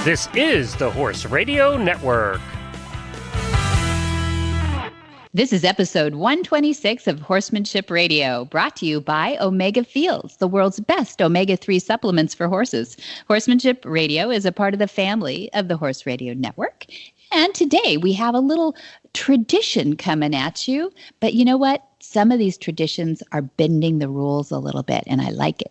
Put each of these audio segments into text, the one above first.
This is the Horse Radio Network. This is episode 126 of Horsemanship Radio, brought to you by Omega Fields, the world's best omega-3 supplements for horses. Horsemanship Radio is a part of the family of the Horse Radio Network. And today we have a little tradition coming at you. But you know what? Some of these traditions are bending the rules a little bit, and I like it.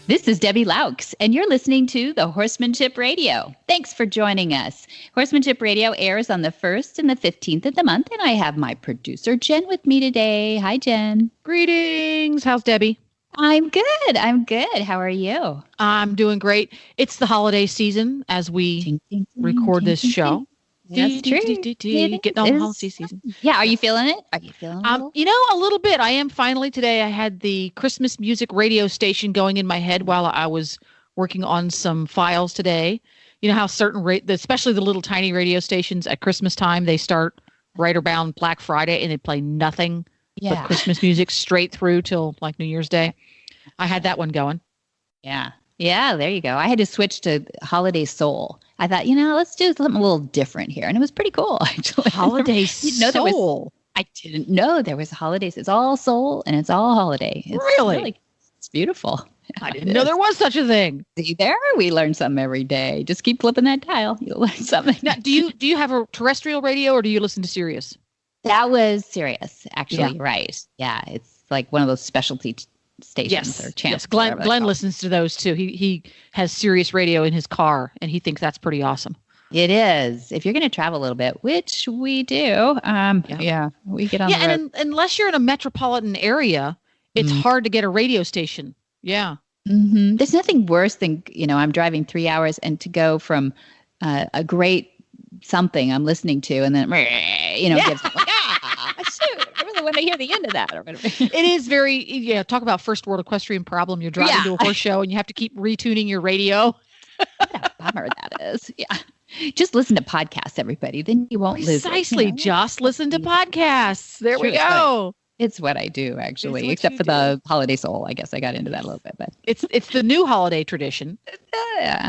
This is Debbie Laux, and you're listening to the Horsemanship Radio. Thanks for joining us. Horsemanship Radio airs on the 1st and the 15th of the month, and I have my producer, Jen, with me today. Hi, Jen. Greetings. How's Debbie? I'm good. How are you? I'm doing great. It's the holiday season as we record this show. That's true. Getting on the holiday season. Yeah. Are you feeling it? Are you feeling it? A little bit. I am finally today. I had the Christmas music radio station going in my head while I was working on some files today. You know how certain, especially the little tiny radio stations at Christmas time, they start right around Black Friday and they play nothing but Christmas music straight through till like New Year's Day. I had that one going. Yeah. Yeah, there you go. I had to switch to Holiday Soul. I thought, let's do something a little different here. And it was pretty cool, actually. Holiday Soul? I didn't know there was holidays. It's all soul and it's all holiday. Really? It's beautiful. I didn't know there was such a thing. See there? We learn something every day. Just keep flipping that dial. You'll learn something. Now, do you have a terrestrial radio or do you listen to Sirius? That was Sirius, actually. Yeah. Right. Yeah. It's like one of those specialty stations or channels. Yes. Glenn listens to those too. He has Sirius radio in his car and he thinks that's pretty awesome. It is. If you're going to travel a little bit, which we do, we get on the road. And unless you're in a metropolitan area, it's hard to get a radio station. Yeah. Mm-hmm. There's nothing worse than, I'm driving 3 hours and to go from a great something I'm listening to and then, gives shoot, I really want to hear the end of that. It is very, talk about first world equestrian problem. You're driving to a horse show and you have to keep retuning your radio. What a bummer that is. Yeah. Just listen to podcasts, everybody. Then you won't lose it. Precisely. Just listen to podcasts. There we go. It's what I do, actually, except for the Holiday Soul. I guess I got into that a little bit, but it's the new holiday tradition.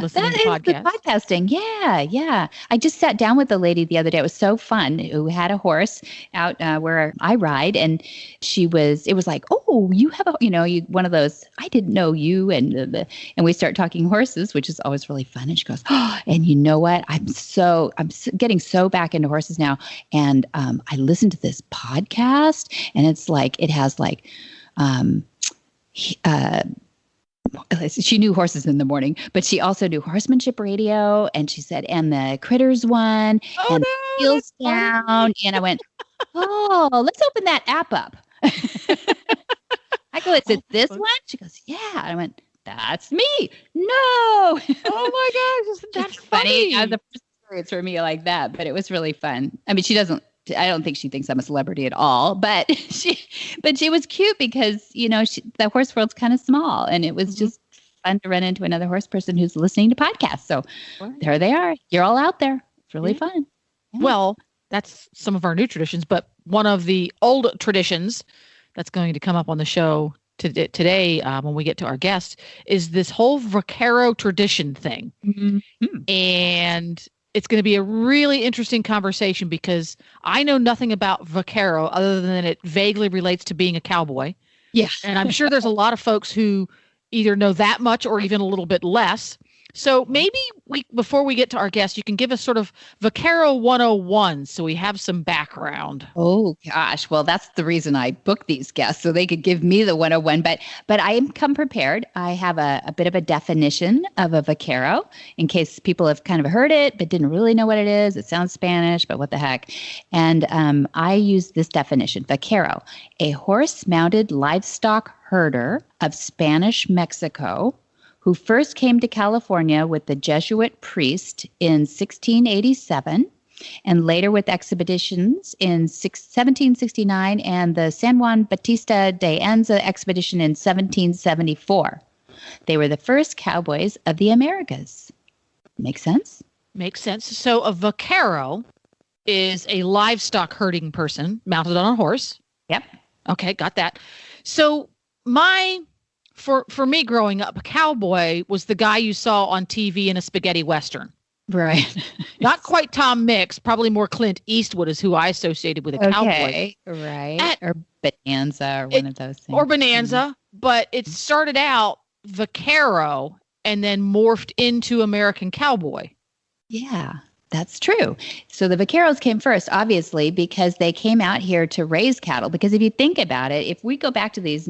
Listening to podcasts. The podcasting. Yeah. I just sat down with a lady the other day. It was so fun. Who had a horse out where I ride, and it was like, oh, you have one of those. I didn't know you, and we start talking horses, which is always really fun. And she goes, oh, and you know what? I'm getting so back into horses now, and I listened to this podcast, and it's like it has like she knew horses in the morning, but she also knew Horsemanship Radio, and she said, and the Critters one, and Heels Down, and I went, oh, let's open that app up. I go, is it this one? She goes, yeah. And I went, that's me. No. Oh my gosh, isn't that funny? The first experience for me like that, but it was really fun. I mean, I don't think she thinks I'm a celebrity at all, but she was cute because, the horse world's kind of small, and it was just fun to run into another horse person who's listening to podcasts. So there they are. You're all out there. It's really fun. Yeah. Well, that's some of our new traditions, but one of the old traditions that's going to come up on the show today when we get to our guest is this whole Vaquero tradition thing. Mm-hmm. And it's going to be a really interesting conversation because I know nothing about Vaquero other than it vaguely relates to being a cowboy. Yeah. And I'm sure there's a lot of folks who either know that much or even a little bit less. So maybe before we get to our guest, you can give us sort of Vaquero 101 so we have some background. Oh, gosh. Well, that's the reason I booked these guests, so they could give me the 101. But I am come prepared. I have a bit of a definition of a vaquero in case people have kind of heard it but didn't really know what it is. It sounds Spanish, but what the heck? And I use this definition. Vaquero, a horse-mounted livestock herder of Spanish Mexico who first came to California with the Jesuit priest in 1687 and later with expeditions in 1769 and the San Juan Bautista de Anza expedition in 1774. They were the first cowboys of the Americas. Make sense? Makes sense. So a vaquero is a livestock herding person mounted on a horse. Yep. Okay, got that. So for me growing up, a cowboy was the guy you saw on TV in a spaghetti western. Right. Not quite Tom Mix, probably more Clint Eastwood is who I associated with a cowboy. Right. Or Bonanza or one of those things. Or Bonanza, but it started out Vaquero and then morphed into American Cowboy. Yeah, that's true. So the vaqueros came first, obviously, because they came out here to raise cattle. Because if you think about it, if we go back to these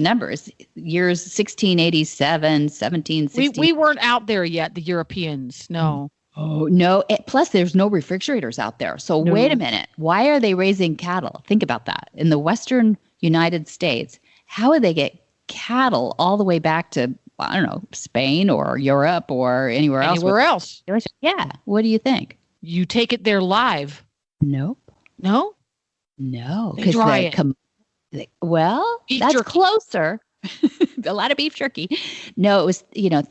numbers, years 1687, 1760. We weren't out there yet, the Europeans. No. Oh, no. Plus, there's no refrigerators out there. So wait a minute. Why are they raising cattle? Think about that. In the Western United States, how would they get cattle all the way back to, I don't know, Spain or Europe or anywhere else? Anywhere else. Yeah. What do you think? You take it there live. Nope. No? No. They dry it. Beef that's jerky. Closer. A lot of beef jerky. No, it was,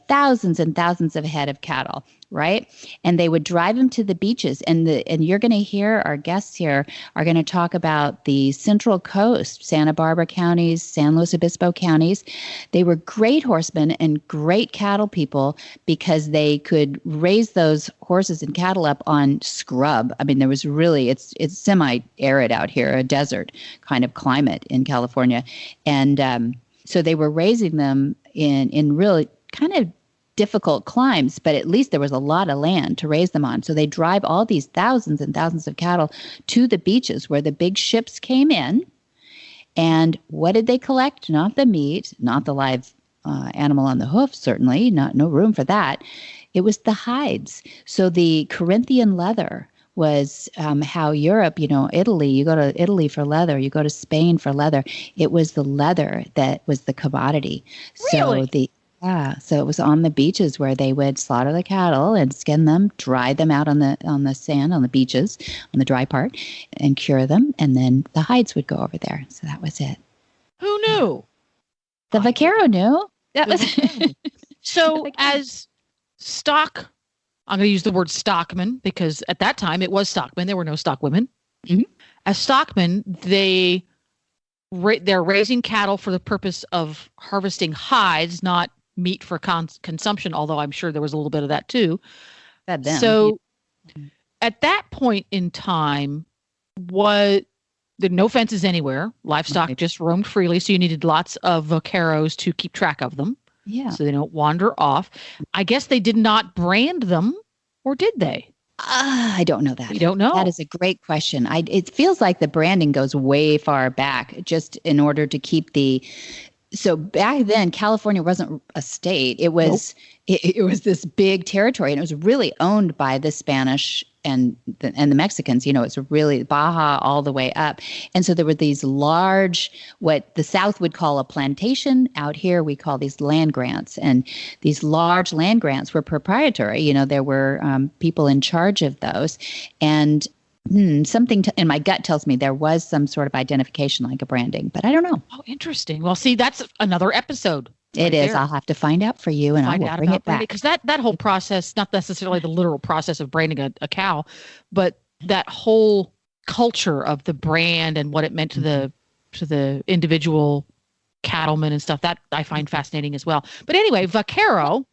thousands and thousands of head of cattle, right? And they would drive them to the beaches. And you're going to hear our guests here are going to talk about the Central Coast, Santa Barbara counties, San Luis Obispo counties. They were great horsemen and great cattle people because they could raise those horses and cattle up on scrub. I mean, there was really, it's semi-arid out here, a desert kind of climate in California. And so they were raising them in really kind of difficult climes, but at least there was a lot of land to raise them on. So they drive all these thousands and thousands of cattle to the beaches where the big ships came in. And what did they collect? Not the meat, not the live animal on the hoof, certainly, no room for that. It was the hides. So the Corinthian leather was how Europe, Italy, you go to Italy for leather, you go to Spain for leather. It was the leather that was the commodity. Really? So it was on the beaches where they would slaughter the cattle and skin them, dry them out on the sand, on the beaches, on the dry part, and cure them. And then the hides would go over there. So that was it. Who knew? The Vaquero knew. That was So as stock, I'm going to use the word stockman because at that time it was stockman. There were no stock women. Mm-hmm. As stockmen, they're raising cattle for the purpose of harvesting hides, not meat for consumption, although I'm sure there was a little bit of that too. So at that point in time, there were no fences anywhere. Livestock just roamed freely, so you needed lots of vaqueros to keep track of them. Yeah. So they don't wander off. I guess they did not brand them, or did they? I don't know that. You don't know? That is a great question. It feels like the branding goes way far back just in order to keep so back then, California wasn't a state. It was it was this big territory, and it was really owned by the Spanish and the Mexicans. It's really Baja all the way up. And so there were these large, what the South would call a plantation. Out here, we call these land grants. And these large land grants were proprietary. There were people in charge of those. And something in my gut tells me there was some sort of identification like a branding, but I don't know. Oh, interesting. Well, see, that's another episode. It is. I'll have to find out for you, and I will bring it back. Because that whole process, not necessarily the literal process of branding a cow, but that whole culture of the brand and what it meant to the individual cattlemen and stuff, that I find fascinating as well. But anyway, Vaquero,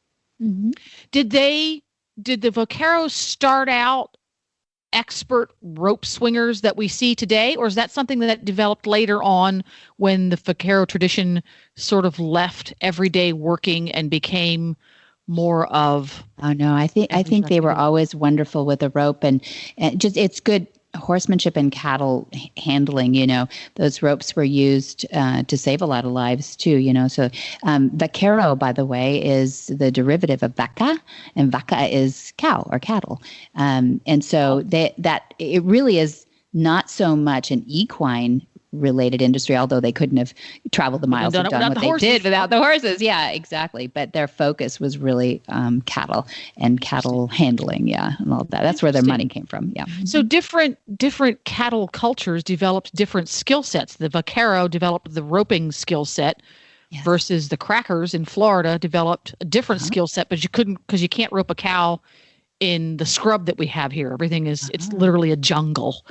did the Vaqueros start out expert rope swingers that we see today, or is that something that developed later on when the Vaquero tradition sort of left everyday working and became more of? Oh no, I think they were always wonderful with a rope and just it's good horsemanship and cattle handling. Those ropes were used to save a lot of lives too. So vaquero, by the way, is the derivative of vaca, and vaca is cow or cattle. And so that it really is not so much an equine related industry, although they couldn't have traveled the miles and done what they did without the horses. Yeah, exactly. But their focus was really cattle and cattle handling. Yeah, and all that. That's where their money came from. Yeah. So different cattle cultures developed different skill sets. The Vaquero developed the roping skill set. Yes. Versus the Crackers in Florida developed a different skill set, but you couldn't, because you can't rope a cow in the scrub that we have here. Everything is, it's literally a jungle.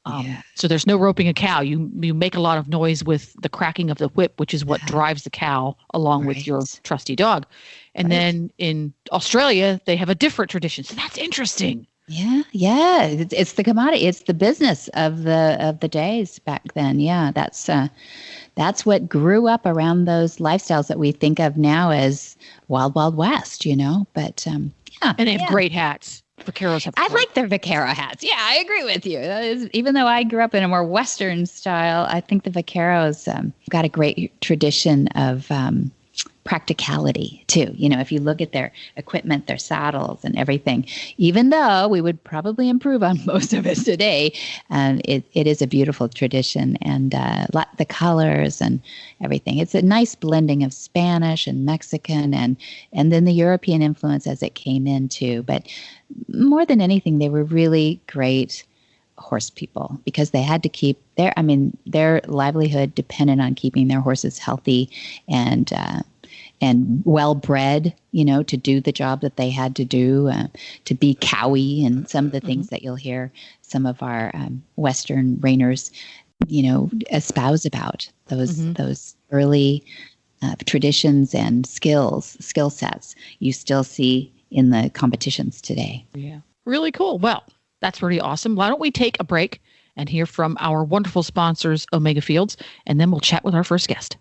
Yeah. So there's no roping a cow. You make a lot of noise with the cracking of the whip, which is what drives the cow along with your trusty dog. And then in Australia, they have a different tradition. So that's interesting. Yeah. It's the commodity. It's the business of the days back then. Yeah, that's what grew up around those lifestyles that we think of now as wild, wild west. But yeah, and they have great hats. Vaqueros have. I like their Vaquero hats. Yeah, I agree with you. Even though I grew up in a more Western style, I think the Vaqueros got a great tradition of practicality too. If you look at their equipment, their saddles and everything, even though we would probably improve on most of it today, it is a beautiful tradition, and the colors and everything. It's a nice blending of Spanish and Mexican and then the European influence as it came in too. But more than anything, they were really great horse people because they had to keep their livelihood depended on keeping their horses healthy and well bred, to do the job that they had to do, to be cowy, and some of the things that you'll hear some of our Western reigners, espouse about those early traditions and skill sets you still see in the competitions today. Yeah, really cool. Well, that's pretty awesome. Why don't we take a break and hear from our wonderful sponsors, Omega Fields, and then we'll chat with our first guest.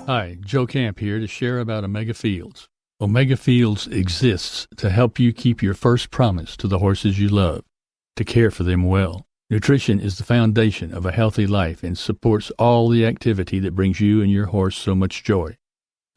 Hi, Joe Camp here to share about Omega Fields. Omega Fields exists to help you keep your first promise to the horses you love, to care for them well. Nutrition is the foundation of a healthy life and supports all the activity that brings you and your horse so much joy.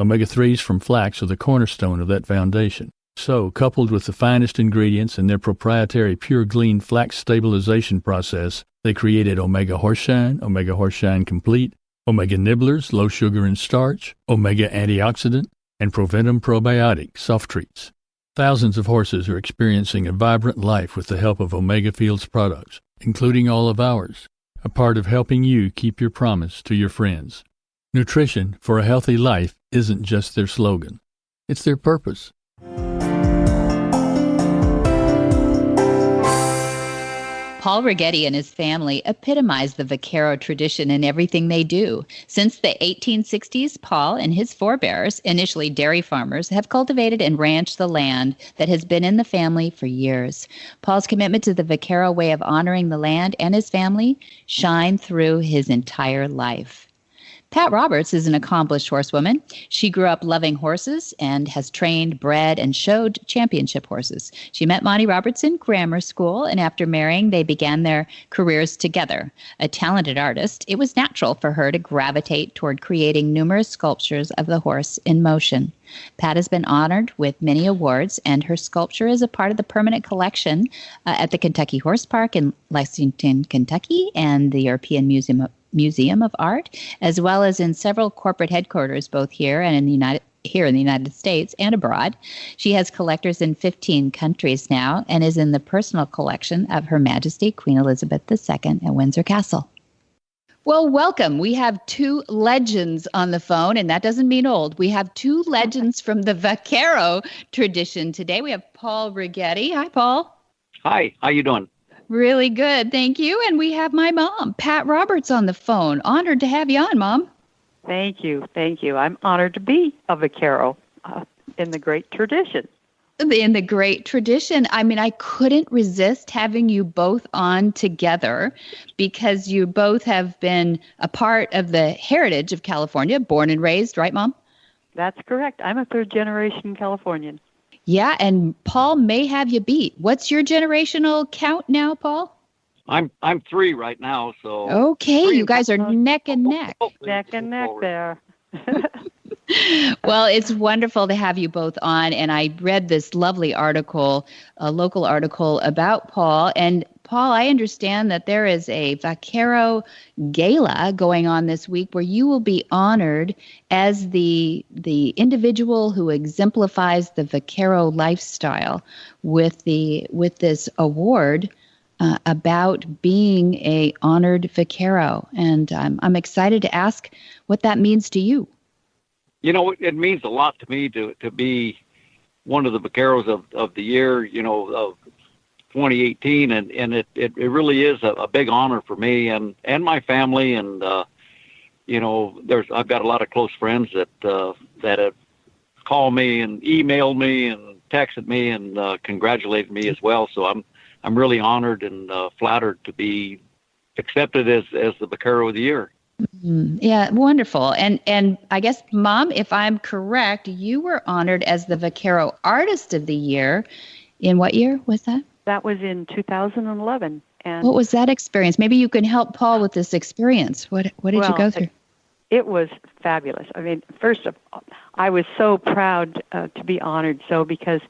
Omega-3s from flax are the cornerstone of that foundation. So, coupled with the finest ingredients in their proprietary Pure Glean flax stabilization process, they created Omega Horse Complete, Omega Nibblers, low sugar and starch, Omega Antioxidant, and Proventum Probiotic soft treats. Thousands of horses are experiencing a vibrant life with the help of Omega Fields products, including all of ours, a part of helping you keep your promise to your friends. Nutrition for a healthy life isn't just their slogan, it's their purpose. Paul Righetti and his family epitomize the Vaquero tradition in everything they do. Since the 1860s, Paul and his forebears, initially dairy farmers, have cultivated and ranched the land that has been in the family for years. Paul's commitment to the Vaquero way of honoring the land and his family shine through his entire life. Pat Roberts is an accomplished horsewoman. She grew up loving horses and has trained, bred, and showed championship horses. She met Monty Roberts in grammar school, and after marrying, they began their careers together. A talented artist, it was natural for her to gravitate toward creating numerous sculptures of the horse in motion. Pat has been honored with many awards, and her sculpture is a part of the permanent collection at the Kentucky Horse Park in Lexington, Kentucky, and the European Museum of Art, as well as in several corporate headquarters, both here and in the United States and abroad. She has collectors in 15 countries now and is in the personal collection of Her Majesty Queen Elizabeth II at Windsor Castle. Well, welcome. We have two legends on the phone, and that doesn't mean old. We have two legends from the Vaquero tradition today. We have Paul Righetti. Hi, Paul. Hi. How you doing? Really good. Thank you. And we have my mom, Pat Roberts, on the phone. Honored to have you on, Mom. Thank you. Thank you. I'm honored to be a Vaquero in the great tradition. In the great tradition. I mean, I couldn't resist having you both on together because you both have been a part of the heritage of California, born and raised, right, Mom? That's correct. I'm a third-generation Californian. Yeah, and Paul may have you beat. What's your generational count now, Paul? I'm 3 right now, so. Okay, you guys are neck and neck. Neck and neck there. Well, it's wonderful to have you both on. And I read this lovely article, a local article about Paul. And Paul, I understand that there is a Vaquero gala going on this week where you will be honored as the individual who exemplifies the Vaquero lifestyle with this award about being a honored Vaquero. And I'm excited to ask what that means to you. It means a lot to me to be one of the Vaqueros of the year, of 2018, and it really is a big honor for me and my family, and I've got a lot of close friends that have called me and emailed me and texted me and congratulated me as well. So I'm really honored and flattered to be accepted as the Vaquero of the year. Yeah, wonderful. And I guess, Mom, if I'm correct, you were honored as the Vaquero Artist of the Year. In what year was that? That was in 2011. And what was that experience? Maybe you can help Paul with this experience. What did you go through? It was fabulous. I mean, first of all, I was so proud to be honored because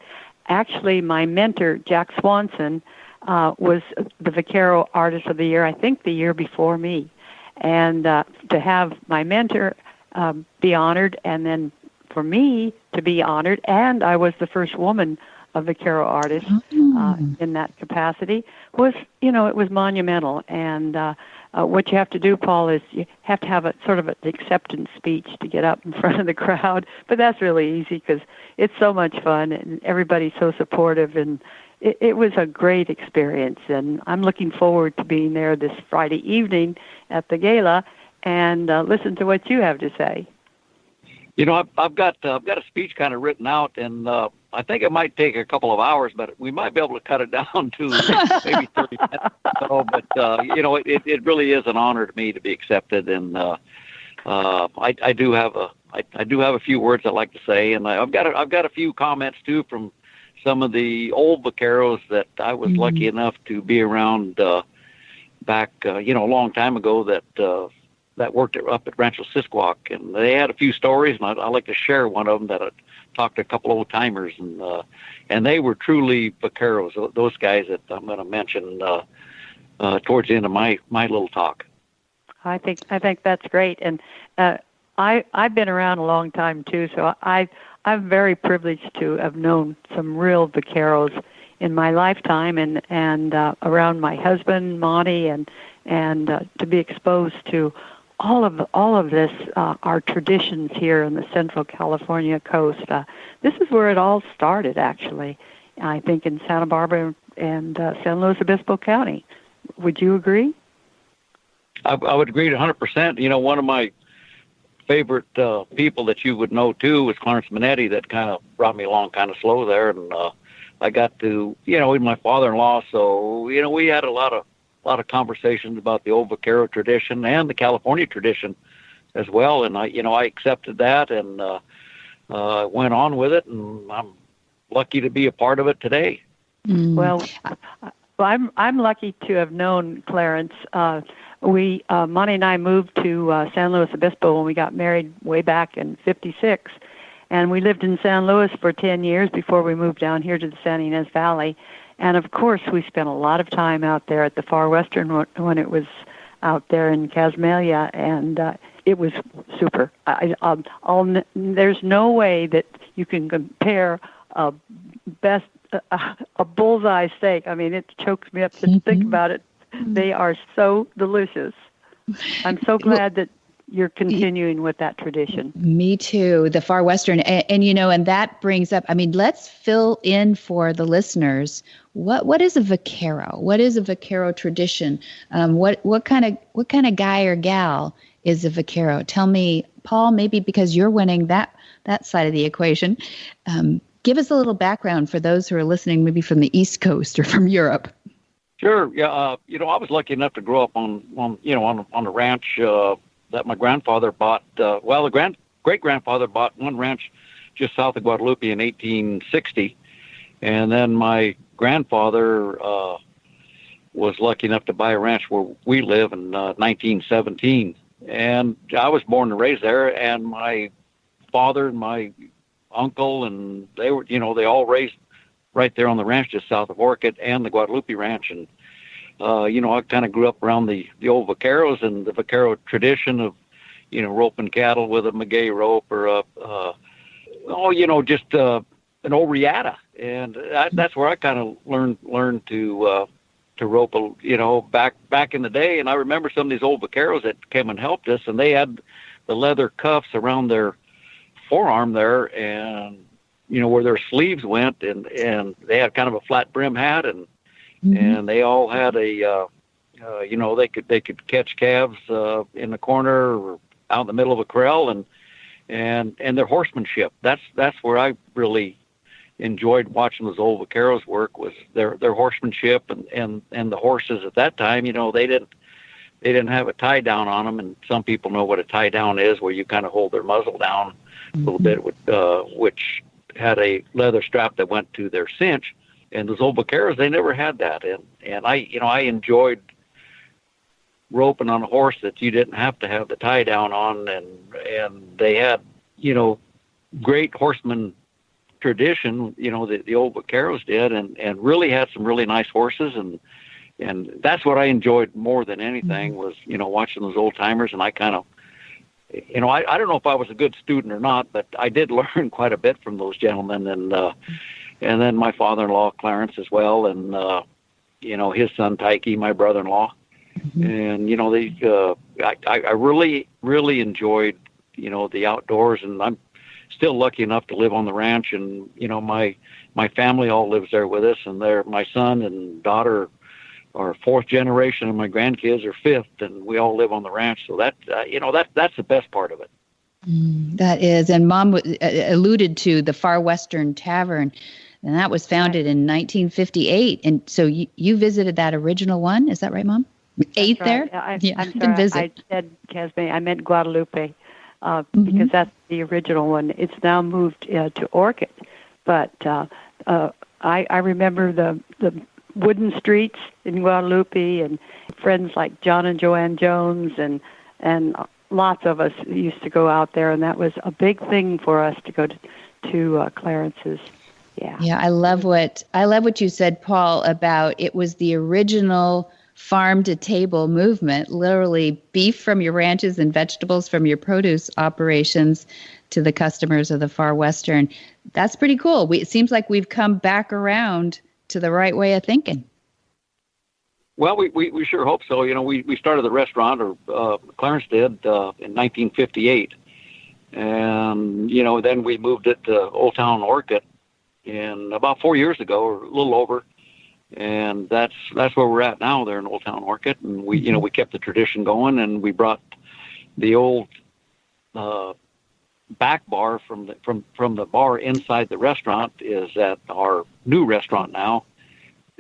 actually my mentor, Jack Swanson, was the Vaquero Artist of the Year, I think the year before me. And to have my mentor be honored, and then for me to be honored, and I was the first woman of Vaquero artist in that capacity, was, it was monumental. And what you have to do, Paul, is you have to have a sort of an acceptance speech to get up in front of the crowd. But that's really easy because it's so much fun, and everybody's so supportive, and it was a great experience, and I'm looking forward to being there this Friday evening at the gala and listen to what you have to say. I've got a speech kind of written out, and I think it might take a couple of hours, but we might be able to cut it down to maybe 30 minutes or so. But it really is an honor to me to be accepted, and I do have a few words I'd like to say, and I've got a few comments too from some of the old Vaqueros that I was lucky enough to be around back, a long time ago that worked up at Rancho Sisquoc, and they had a few stories, and I'd like to share one of them that I talked to a couple old timers, and they were truly Vaqueros. Those guys that I'm going to mention towards the end of my little talk. I think that's great, and I've been around a long time too, so I'm very privileged to have known some real Vaqueros in my lifetime, and around my husband Monty, and to be exposed to all of this, our traditions here in the Central California coast. This is where it all started, actually. I think in Santa Barbara and San Luis Obispo County. Would you agree? I would agree 100%. One of my favorite people that you would know too was Clarence Minetti, that kind of brought me along kind of slow there, and I got to with my father-in-law, so we had a lot of conversations about the old Vaquero tradition and the California tradition as well, and I accepted that and went on with it, and I'm lucky to be a part of it today. Well, I'm lucky to have known Clarence. Monty and I moved to San Luis Obispo when we got married way back in '56, and we lived in San Luis for 10 years before we moved down here to the San Ynez Valley. And of course, we spent a lot of time out there at the Far Western when it was out there in Casmalia, and it was super. There's no way that you can compare a bullseye steak. I mean, it chokes me up to think about it. They are so delicious. I'm so glad that you're continuing with that tradition. Me too. The Far Western, and that brings up. I mean, let's fill in for the listeners. What is a Vaquero? What is a Vaquero tradition? What kind of guy or gal is a Vaquero? Tell me, Paul. Maybe because you're winning that side of the equation. Give us a little background for those who are listening, maybe from the East Coast or from Europe. Sure. Yeah. I was lucky enough to grow up on a ranch that my grandfather bought. The great-grandfather bought one ranch just south of Guadalupe in 1860, and then my grandfather was lucky enough to buy a ranch where we live in 1917. And I was born and raised there, and my father and my uncle, and they all raised right there on the ranch just south of Orchid and the Guadalupe Ranch. And, I kind of grew up around the old Vaqueros and the Vaquero tradition of, roping cattle with a maguey rope or just an old riata. And that's where I kind of learned to rope, back in the day. And I remember some of these old Vaqueros that came and helped us, and they had the leather cuffs around their forearm there, and where their sleeves went, and they had kind of a flat brim hat, and and they all had a they could catch calves in the corner or out in the middle of a corral, and their horsemanship. That's where I really enjoyed watching those old vaqueros work, was their horsemanship, and the horses at that time. They didn't have a tie down on them, and some people know what a tie down is, where you kind of hold their muzzle down a little bit, with which had a leather strap that went to their cinch. And those old vaqueros, they never had that, and I enjoyed roping on a horse that you didn't have to have the tie down on, and they had great horseman tradition, the old vaqueros did, and really had some really nice horses, and that's what I enjoyed more than anything, was watching those old timers. And I kind of I don't know if I was a good student or not, but I did learn quite a bit from those gentlemen, and then my father-in-law Clarence as well, and his son Tyke, my brother-in-law. And I really enjoyed the outdoors, and I'm still lucky enough to live on the ranch, and my family all lives there with us, and my son and daughter are fourth generation, and my grandkids are fifth, and we all live on the ranch. So that's the best part of it. That is, and Mom alluded to the Far Western Tavern, and that was founded in 1958. And so you visited that original one, is that right, Mom? Ate there? I'm didn't sorry. visit. I said Casbah. I meant Guadalupe, because that's the original one. It's now moved to Orchid, but I remember the wooden streets in Guadalupe, and friends like John and Joanne Jones, and lots of us used to go out there, and that was a big thing for us to go to Clarence's. Yeah, I love what you said, Paul, about it was the original farm to table movement, literally beef from your ranches and vegetables from your produce operations to the customers of the Far Western. That's pretty cool. It seems like we've come back around to the right way of thinking. Well, we sure hope so. We started the restaurant, or Clarence did, in 1958. And, then we moved it to Old Town Orchid in about 4 years ago, or a little over. And that's where we're at now, there in Old Town Orchid. And we kept the tradition going, and we brought the old back bar from the bar inside the restaurant is at our new restaurant now.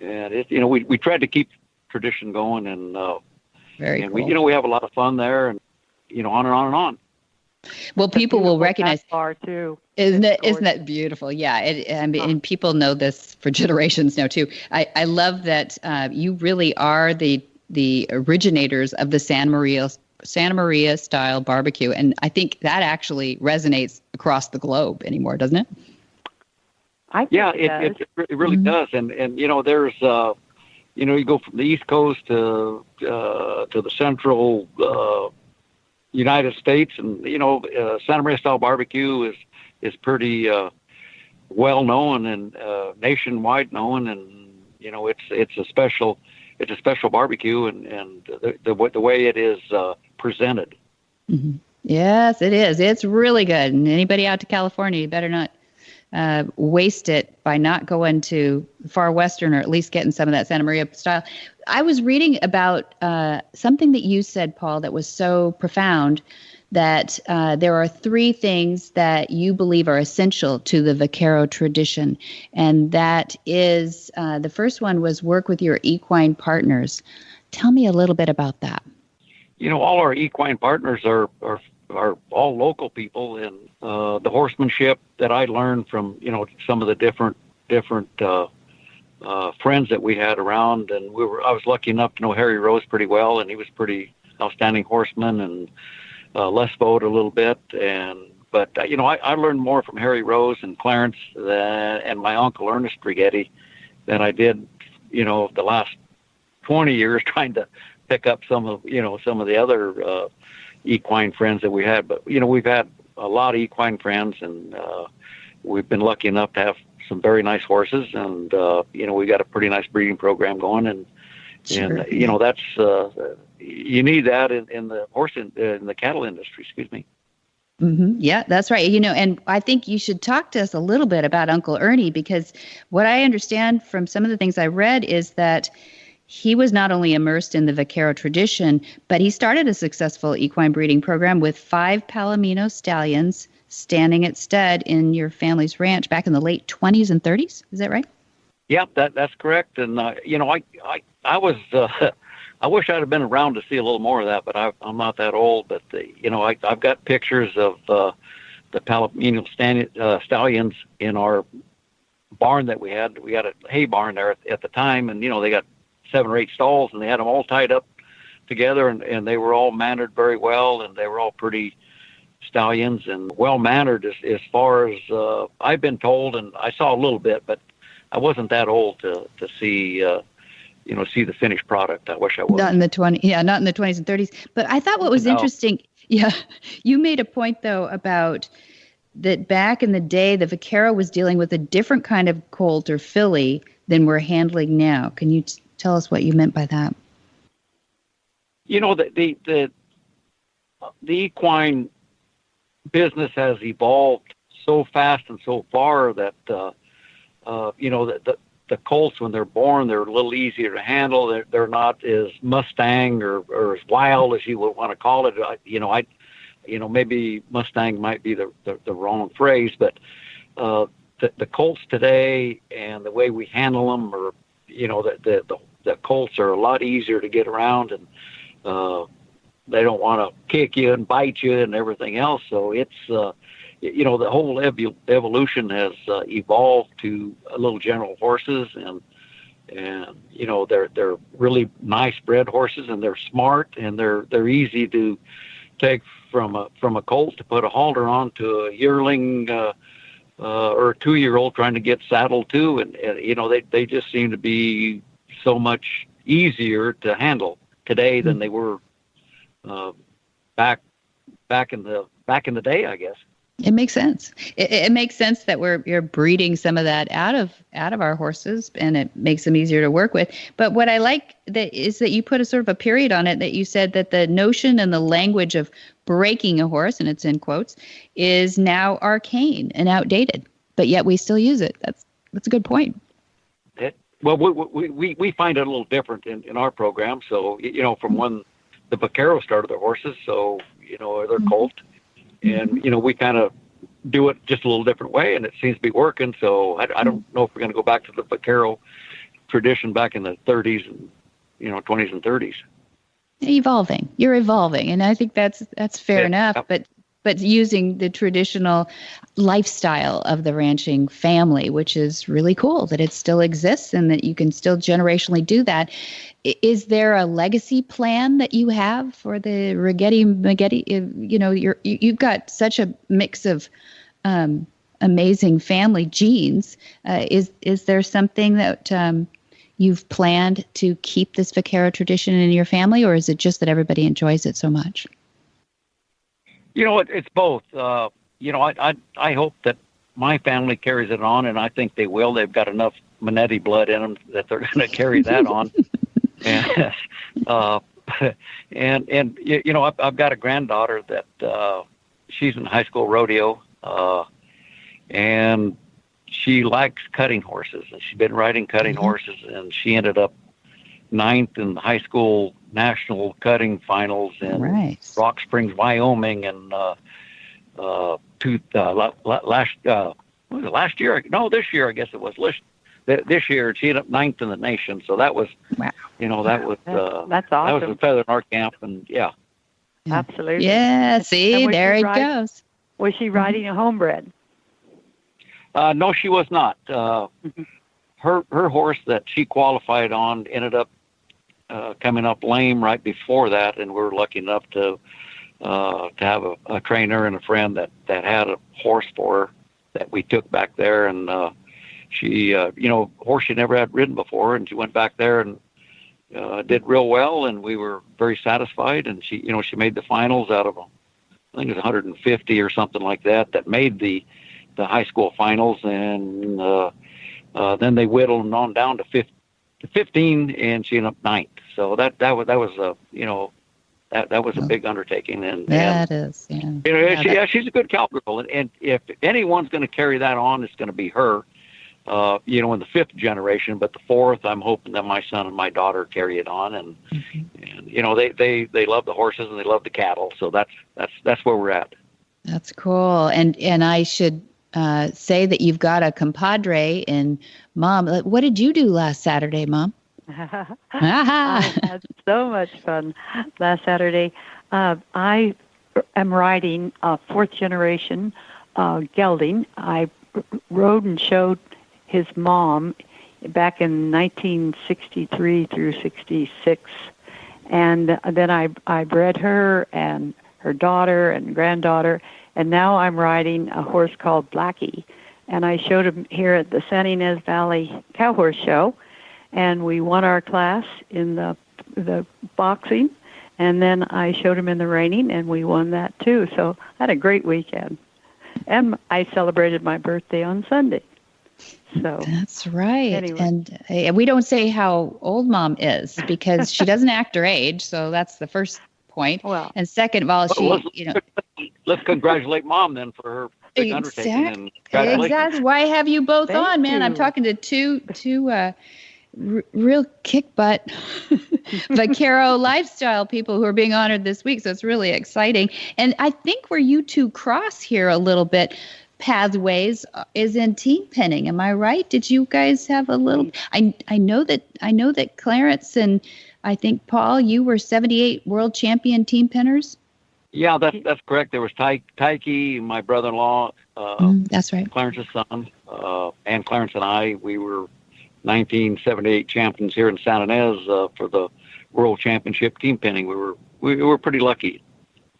And we tried to keep tradition going, and very and cool. we have a lot of fun there, and on and on and on. Well, people will recognize bar too. Isn't that beautiful? Yeah, and people know this for generations now too. I love that you really are the originators of the Santa Maria style barbecue, and I think that actually resonates across the globe anymore, doesn't it? It really does, and there's you go from the East Coast to the Central United States, and Santa Maria style barbecue is pretty well known and nationwide known, and it's a special barbecue, and the way it is presented. Mm-hmm. Yes, it is. It's really good, and anybody out to California, you better not waste it by not going to Far Western, or at least getting some of that Santa Maria style. I was reading about something that you said, Paul, that was so profound, that there are 3 things that you believe are essential to the Vaquero tradition. And that is, the first one was work with your equine partners. Tell me a little bit about that. All our equine partners are all local people, and the horsemanship that I learned from some of the different friends that we had around, and I was lucky enough to know Harry Rose pretty well, and he was pretty outstanding horseman, and Les Bode a little bit, but I learned more from Harry Rose and Clarence and my uncle Ernest Brighetti than I did the last 20 years trying to pick up some of the other equine friends that we had. But we've had a lot of equine friends, and we've been lucky enough to have some very nice horses, and we got a pretty nice breeding program going, and Sure. and that's you need that in the horse in the cattle industry. Excuse me. Yeah, that's right. And I think you should talk to us a little bit about Uncle Ernie, because what I understand from some of the things I read is that he was not only immersed in the Vaquero tradition, but he started a successful equine breeding program with 5 Palomino stallions standing at stud in your family's ranch back in the late 20s and 30s. Is that right? Yep, that's correct. And I was I wish I'd have been around to see a little more of that, but I'm not that old. But I've got pictures of the Palomino stallions in our barn that we had. We had a hay barn there at the time, and they got 7 or 8 stalls, and they had them all tied up together, and they were all mannered very well, and they were all pretty stallions and well mannered as far as I've been told, and I saw a little bit, but I wasn't that old to see see the finished product. I wish I was. Not in the 20s and 30s. But I thought what was interesting, you made a point though about that back in the day, the Vaquero was dealing with a different kind of colt or filly than we're handling now. Can you tell us what you meant by that? The equine business has evolved so fast and so far that the colts, when they're born, they're a little easier to handle. They're not as Mustang or as wild as you would want to call it. Maybe Mustang might be the wrong phrase, but the colts today and the way we handle them, or the colts are a lot easier to get around, and they don't want to kick you and bite you and everything else. So it's the whole evolution has evolved to little general horses, and they're really nice bred horses, and they're smart, and they're easy to take from a colt to put a halter on to a yearling or a 2-year-old trying to get saddled too, and they just seem to be so much easier to handle today than they were back in the day, I guess. It makes sense. It makes sense that you're breeding some of that out of our horses, and it makes them easier to work with. But what I like is that you put a sort of a period on it, that you said that the notion and the language of breaking a horse, and it's in quotes, is now arcane and outdated, but yet we still use it. That's a good point. Well, we find it a little different in our program. So, from when the Vaquero started their horses, so, they're colt. And, we kind of do it just a little different way, and it seems to be working. So I don't know if we're going to go back to the Vaquero tradition back in the 30s and, 20s and 30s. You're evolving. And I think that's fair enough. But using the traditional lifestyle of the ranching family, which is really cool that it still exists and that you can still generationally do that. Is there a legacy plan that you have for the Magetti? You've got such a mix of amazing family genes. Is there something that you've planned to keep this Vaquero tradition in your family, or is it just that everybody enjoys it so much? It's both. I hope that my family carries it on, and I think they will. They've got enough Manetti blood in them that they're going to carry that on. And I've got a granddaughter that she's in high school rodeo, and she likes cutting horses, and she's been riding cutting horses, and she ended up 9th in the high school national cutting finals in Rock Springs, Wyoming, and last year? No, this year I guess it was. This year she ended up 9th in the nation, so that was, that's awesome. That was a feather in our camp, and yeah. Absolutely. Yeah. See, there it goes. Was she riding a homebred? No, she was not. Her horse that she qualified on ended up coming up lame right before that, and we were lucky enough to have a trainer and a friend that had a horse for her that we took back there, and she, horse she never had ridden before, and she went back there and did real well, and we were very satisfied. And she made the finals out of, I think it was 150 or something like that made the high school finals, and then they whittled on down to 15, and she ended up 9th. So that was that was a big undertaking. And is, yeah. She's a good cowgirl, and if anyone's going to carry that on, it's going to be her. In the fifth generation, but the fourth, I'm hoping that my son and my daughter carry it on, and they love the horses and they love the cattle, so that's where we're at. That's cool, and I should say that you've got a compadre in Mom. What did you do last Saturday, Mom? I had so much fun last Saturday. I am riding fourth generation gelding. I rode and showed his mom back in 1963 through 66. And then I bred her and her daughter and granddaughter. And now I'm riding a horse called Blackie. And I showed him here at the San Ynez Valley Cow Horse Show. And we won our class in the boxing. And then I showed him in the reining, and we won that too. So I had a great weekend. And I celebrated my birthday on Sunday. So that's right. Anyway. And we don't say how old Mom is because she doesn't act her age. So that's the first point. Well, and second of all, let's congratulate Mom then for her big undertaking. And congratulations. Exactly. Why have you both Thank on, man? you. I'm talking to two real kick butt Vaquero lifestyle people who are being honored this week. So it's really exciting. And I think where you two cross here a little bit, pathways, is in team penning. Am I right? Did you guys have a little? I know that Clarence and I think Paul, you were 78 world champion team penners. Yeah, that's correct. There was Tyke, my brother-in-law. That's right. Clarence's son, and Clarence and I. We were 1978 champions here in San Ynez for the World Championship team penning. We were pretty lucky.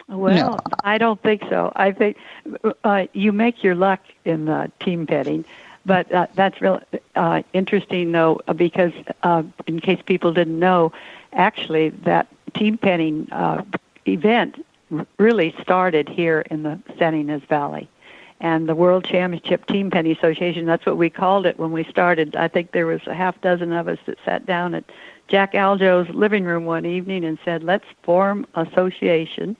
Well, No. I don't think so. I think you make your luck in team penning, but that's real interesting, though, because in case people didn't know, actually that team penning event really started here in the San Ynez Valley. And the World Championship Team Penny Association, that's what we called it when we started. I think there was a half dozen of us that sat down at Jack Aljo's living room one evening and said, let's form association.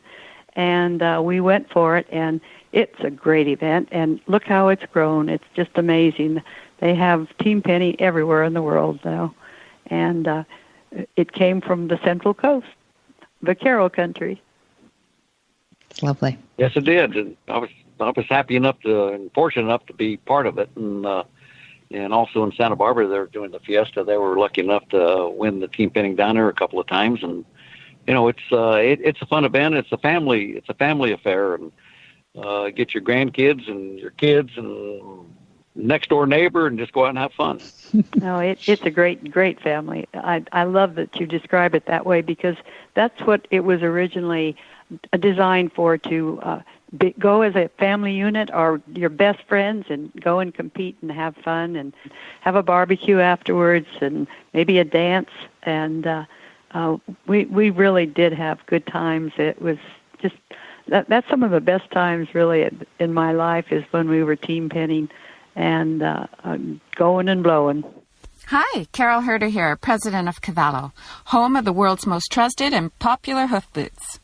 And we went for it, and it's a great event. And look how it's grown. It's just amazing. They have Team Penny everywhere in the world now. And it came from the Central Coast, Vaquero country. It's lovely. Yes, it did. And I was happy enough and fortunate enough to be part of it. And also in Santa Barbara, they're doing the fiesta. They were lucky enough to win the team penning down there a couple of times. And it's a fun event. It's a family affair. And get your grandkids and your kids and next door neighbor and just go out and have fun. No, it's a great family. I love that you describe it that way because that's what it was originally designed for, to go as a family unit or your best friends and go and compete and have fun and have a barbecue afterwards and maybe a dance. And we really did have good times. It was just that's some of the best times really in my life is when we were team penning and going and blowing. Hi, Carol Herder here, president of Cavallo, home of the world's most trusted and popular hoof boots.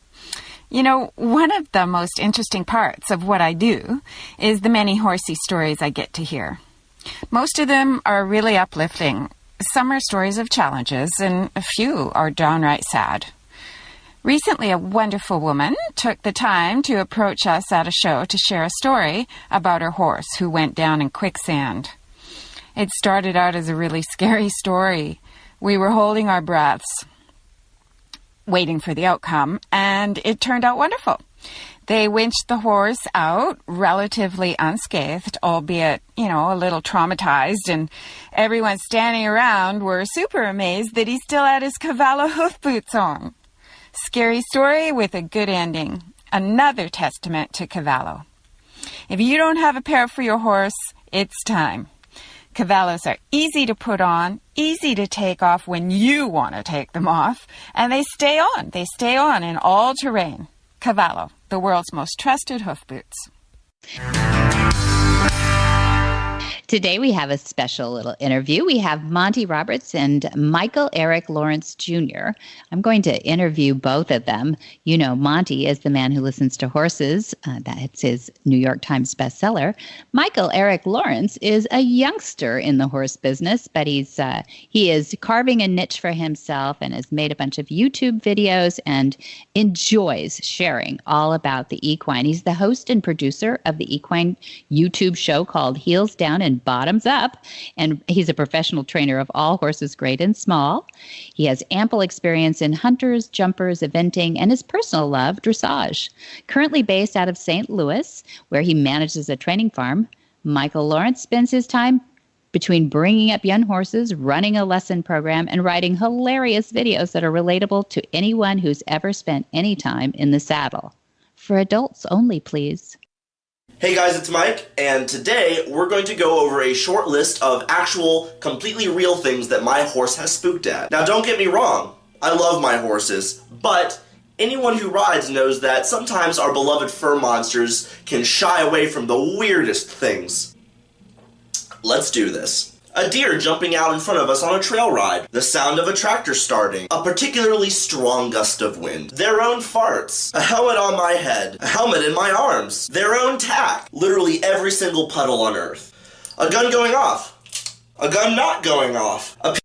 You know, one of the most interesting parts of what I do is the many horsey stories I get to hear. Most of them are really uplifting. Some are stories of challenges, and a few are downright sad. Recently, a wonderful woman took the time to approach us at a show to share a story about her horse who went down in quicksand. It started out as a really scary story. We were holding our breaths, waiting for the outcome, and it turned out wonderful. They winched the horse out relatively unscathed, albeit, a little traumatized, and everyone standing around were super amazed that he still had his Cavallo hoof boots on. Scary story with a good ending. Another testament to Cavallo. If you don't have a pair for your horse, it's time. Cavallos are easy to put on, easy to take off when you want to take them off, and they stay on. They stay on in all terrain. Cavallo, the world's most trusted hoof boots. Today we have a special little interview. We have Monty Roberts and Michael Eric Lawrence Jr. I'm going to interview both of them. You know, Monty is the man who listens to horses. That's his New York Times bestseller. Michael Eric Lawrence is a youngster in the horse business, but he is carving a niche for himself and has made a bunch of YouTube videos and enjoys sharing all about the equine. He's the host and producer of the equine YouTube show called Heels Down and Bottoms Up, and he's a professional trainer of all horses, great and small. He has ample experience in hunters, jumpers, eventing, and his personal love, dressage. Currently based out of St. Louis, where he manages a training farm, Michael Lawrence spends his time between bringing up young horses, running a lesson program, and writing hilarious videos that are relatable to anyone who's ever spent any time in the saddle. For adults only, please. Hey guys, it's Mike, and today we're going to go over a short list of actual, completely real things that my horse has spooked at. Now don't get me wrong, I love my horses, but anyone who rides knows that sometimes our beloved fur monsters can shy away from the weirdest things. Let's do this. A deer jumping out in front of us on a trail ride, the sound of a tractor starting, a particularly strong gust of wind, their own farts, a helmet on my head, a helmet in my arms, their own tack, literally every single puddle on earth, a gun going off, a gun not going off, a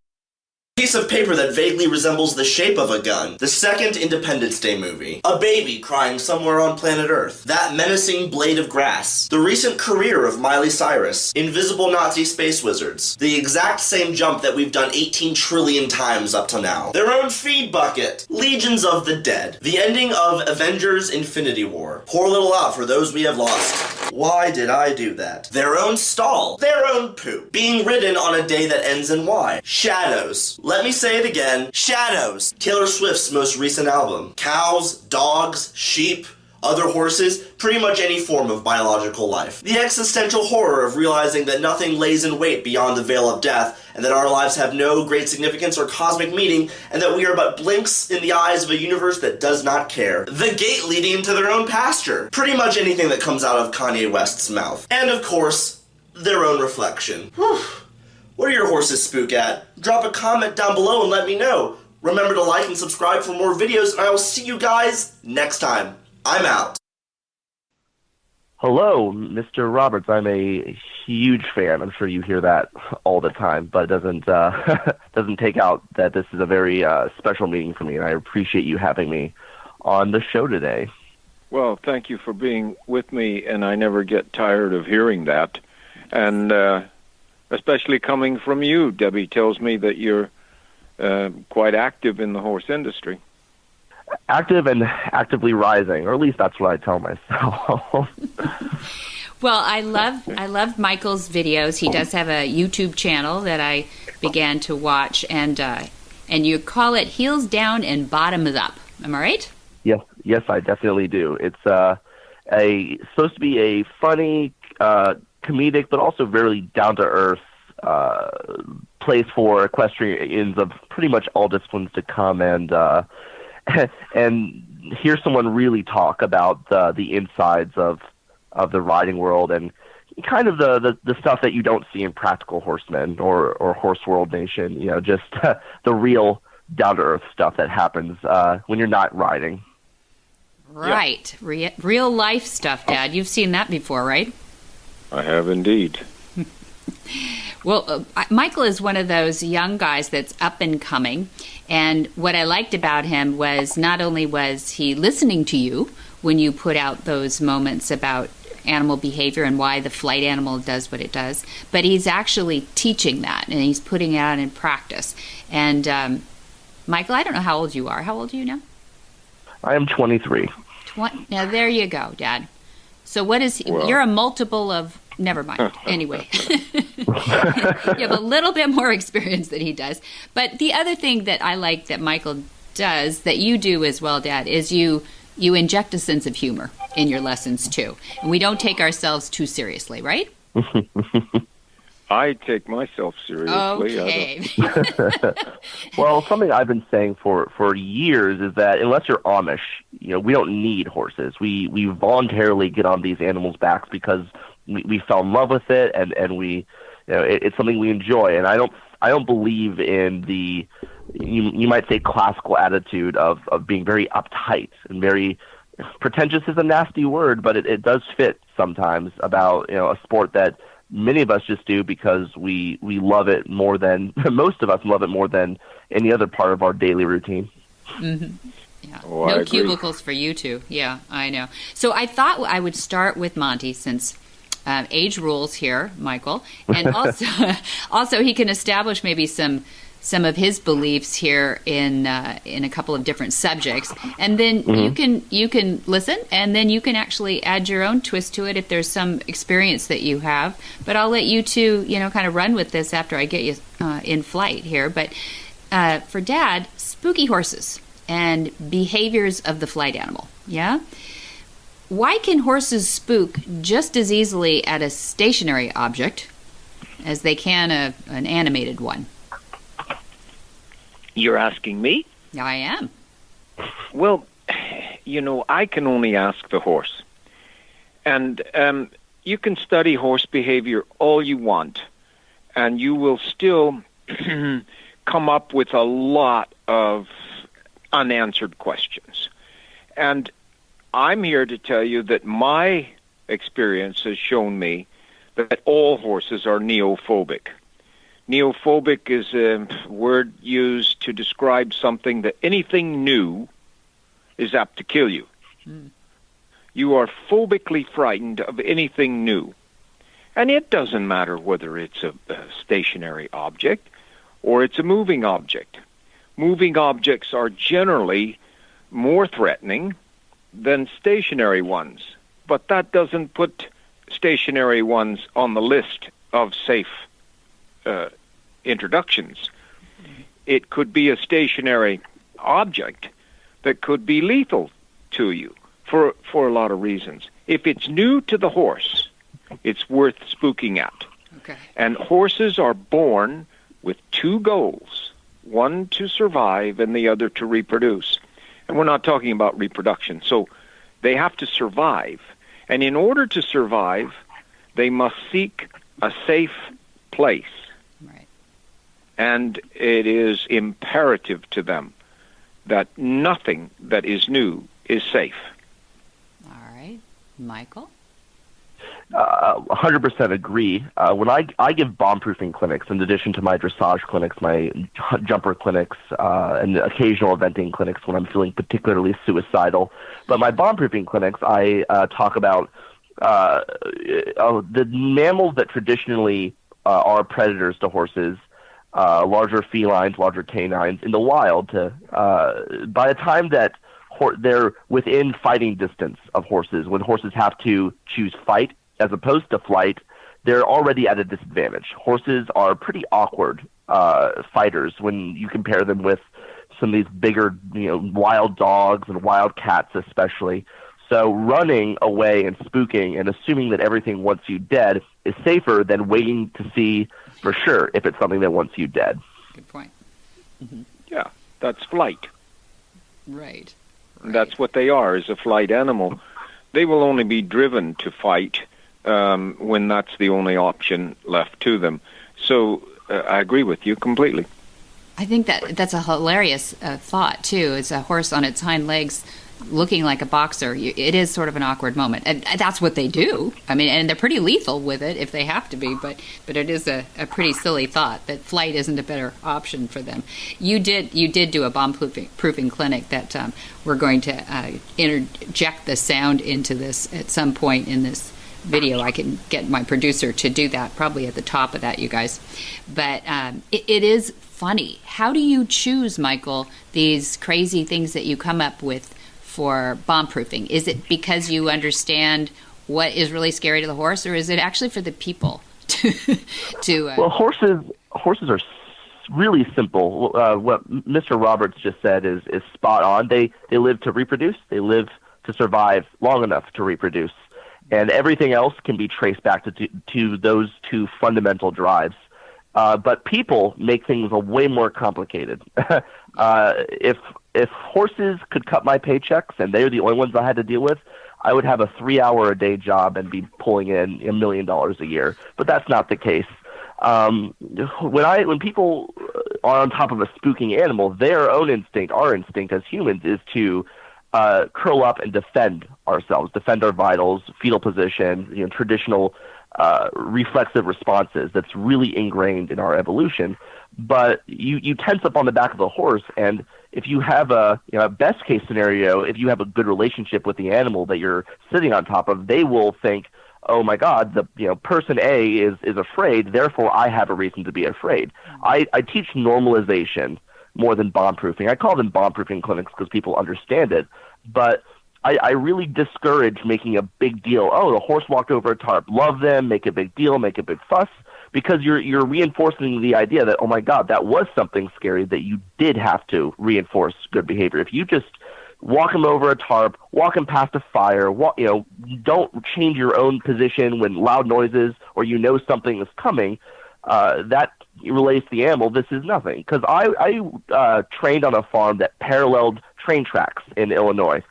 piece of paper that vaguely resembles the shape of a gun, the second Independence Day movie, a baby crying somewhere on planet Earth, that menacing blade of grass, the recent career of Miley Cyrus, invisible Nazi space wizards, the exact same jump that we've done 18 trillion times up to now, their own feed bucket, legions of the dead, the ending of Avengers Infinity War, pour a little out for those we have lost. Why did I do that? Their own stall, their own poop, being ridden on a day that ends in Y, shadows. Let me say it again, Shadows, Taylor Swift's most recent album. Cows, dogs, sheep, other horses, pretty much any form of biological life. The existential horror of realizing that nothing lays in wait beyond the veil of death, and that our lives have no great significance or cosmic meaning, and that we are but blinks in the eyes of a universe that does not care. The gate leading into their own pasture. Pretty much anything that comes out of Kanye West's mouth. And of course, their own reflection. Whew. What do your horses spook at? Drop a comment down below and let me know. Remember to like and subscribe for more videos, and I will see you guys next time. I'm out. Hello, Mr. Roberts. I'm a huge fan. I'm sure you hear that all the time, but it doesn't take out that this is a very special meeting for me, and I appreciate you having me on the show today. Well, thank you for being with me, and I never get tired of hearing that. And especially coming from you, Debbie tells me that you're quite active in the horse industry. Active and actively rising, or at least that's what I tell myself. Well, I love Michael's videos. He does have a YouTube channel that I began to watch, and you call it Heels Down and Bottoms Up. Am I right? Yes, I definitely do. It's supposed to be a funny, comedic, but also very down-to-earth place for equestrians of pretty much all disciplines to come and hear someone really talk about the insides of the riding world and kind of the stuff that you don't see in Practical Horsemen or Horse World Nation. You know, just the real down-to-earth stuff that happens when you're not riding. Right. Yeah. Real life stuff, Dad. You've seen that before, right? I have indeed. Well, Michael is one of those young guys that's up and coming, and what I liked about him was not only was he listening to you when you put out those moments about animal behavior and why the flight animal does what it does, but he's actually teaching that, and he's putting it out in practice. And Michael, I don't know how old you are. How old are you now? I am 23. Now, there you go, Dad. So what is Well, you're a multiple of, never mind. Anyway, you have a little bit more experience than he does. But the other thing that I like that Michael does, that you do as well, Dad, is you inject a sense of humor in your lessons, too. And we don't take ourselves too seriously, right? I take myself seriously. Okay. Well, something I've been saying for years is that unless you're Amish, we don't need horses. We voluntarily get on these animals' backs because we fell in love with it, and we it's something we enjoy. And I don't believe in the, you might say, classical attitude of being very uptight and very pretentious is a nasty word, but it does fit sometimes about a sport that many of us just do because we love it more than most of us love it more than any other part of our daily routine. Mm-hmm. Yeah. Oh, No cubicles for you two. Yeah, I know. So I thought I would start with Monty since age rules here, Michael, and also he can establish maybe some of his beliefs here in a couple of different subjects, and then you can listen, and then you can actually add your own twist to it if there's some experience that you have. But I'll let you two, kind of run with this after I get you in flight here. But for Dad, spooky horses and behaviors of the flight animal. Yeah. Why can horses spook just as easily at a stationary object as they can an animated one? You're asking me? I am. Well, I can only ask the horse. And you can study horse behavior all you want, and you will still come up with a lot of unanswered questions. And I'm here to tell you that my experience has shown me that all horses are neophobic. Neophobic is a word used to describe something that anything new is apt to kill you. You are phobically frightened of anything new. And it doesn't matter whether it's a stationary object or it's a moving object. Moving objects are generally more threatening than stationary ones. But that doesn't put stationary ones on the list of safe introductions. It could be a stationary object that could be lethal to you for a lot of reasons. If it's new to the horse, it's worth spooking at. Okay. And horses are born with two goals, one to survive and the other to reproduce. And we're not talking about reproduction. So they have to survive. And in order to survive, they must seek a safe place. Right. And it is imperative to them that nothing that is new is safe. All right. Michael? 100% agree. When I give bomb-proofing clinics, in addition to my dressage clinics, my jumper clinics, and occasional eventing clinics when I'm feeling particularly suicidal, but my bomb-proofing clinics, I talk about the mammals that traditionally are predators to horses, larger felines, larger canines in the wild. By the time that they're within fighting distance of horses, when horses have to choose fight as opposed to flight, they're already at a disadvantage. Horses are pretty awkward fighters when you compare them with some of these bigger, wild dogs and wild cats especially. So running away and spooking and assuming that everything wants you dead is safer than waiting to see for sure if it's something that wants you dead. Good point. Mm-hmm. Yeah, that's flight. Right. That's what they are, is a flight animal. They will only be driven to fight when that's the only option left to them. So I agree with you completely. I think that's a hilarious thought, too. It's a horse on its hind legs looking like a boxer. It is sort of an awkward moment. And that's what they do. I mean, and they're pretty lethal with it if they have to be, but it is a pretty silly thought that flight isn't a better option for them. You did do a bomb-proofing clinic that we're going to interject the sound into this at some point in this video. I can get my producer to do that, probably at the top of that, you guys. But it is funny. How do you choose, Michael, these crazy things that you come up with for bomb-proofing? Is it because you understand what is really scary to the horse, or is it actually for the people to Well, horses are really simple. What Mr. Roberts just said is spot on. They live to reproduce. They live to survive long enough to reproduce. And everything else can be traced back to those two fundamental drives. But people make things way more complicated. If horses could cut my paychecks and they're the only ones I had to deal with, I would have a 3-hour-a-day job and be pulling in $1 million a year. But that's not the case. When people are on top of a spooking animal, their own instinct, our instinct as humans, is to curl up and defend ourselves, defend our vitals, fetal position, traditional reflexive responses. That's really ingrained in our evolution. But you tense up on the back of a horse, and if you have a best case scenario, if you have a good relationship with the animal that you're sitting on top of, they will think, oh my God, the person A is afraid, therefore I have a reason to be afraid. I teach normalization more than bomb-proofing. I call them bomb-proofing clinics because people understand it, but I really discourage making a big deal. Oh, the horse walked over a tarp. Love them, make a big deal, make a big fuss, because you're reinforcing the idea that, oh my God, that was something scary that you did have to reinforce good behavior. If you just walk him over a tarp, walk him past a fire, don't change your own position when loud noises or something is coming, that relates to the animal. This is nothing. Because I trained on a farm that paralleled train tracks in Illinois.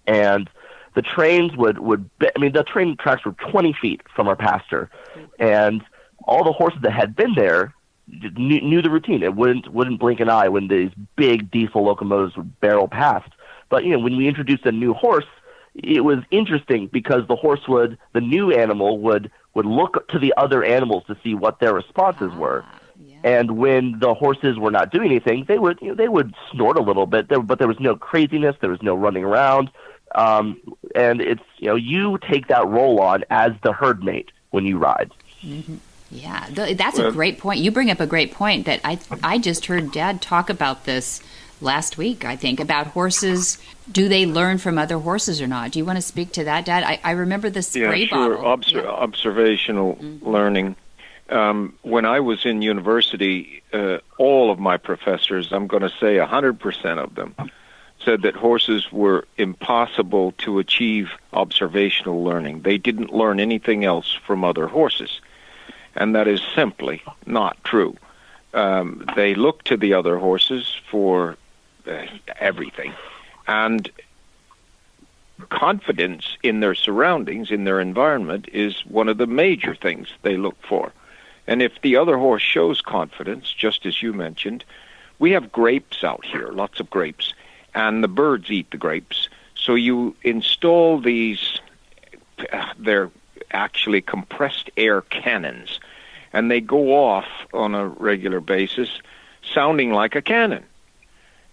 And the trains the train tracks were 20 feet from our pasture. And all the horses that had been there knew the routine. It wouldn't blink an eye when these big diesel locomotives would barrel past. But when we introduced a new horse, it was interesting because the new animal would look to the other animals to see what their responses were. Yeah. And when the horses were not doing anything, they would snort a little bit, but there was no craziness, there was no running around. And it's you take that role on as the herd mate when you ride. Mm-hmm. Yeah, that's a great point. You bring up a great point that I just heard Dad talk about this last week, I think, about horses. Do they learn from other horses or not? Do you want to speak to that, Dad? I remember the spray bottle. Observational learning. When I was in university, all of my professors, I'm going to say 100% of them, said that horses were impossible to achieve observational learning. They didn't learn anything else from other horses. And that is simply not true. They look to the other horses for everything. And confidence in their surroundings, in their environment, is one of the major things they look for. And if the other horse shows confidence, just as you mentioned, we have grapes out here, lots of grapes, and the birds eat the grapes. So you install these, they're actually compressed air cannons, and they go off on a regular basis sounding like a cannon.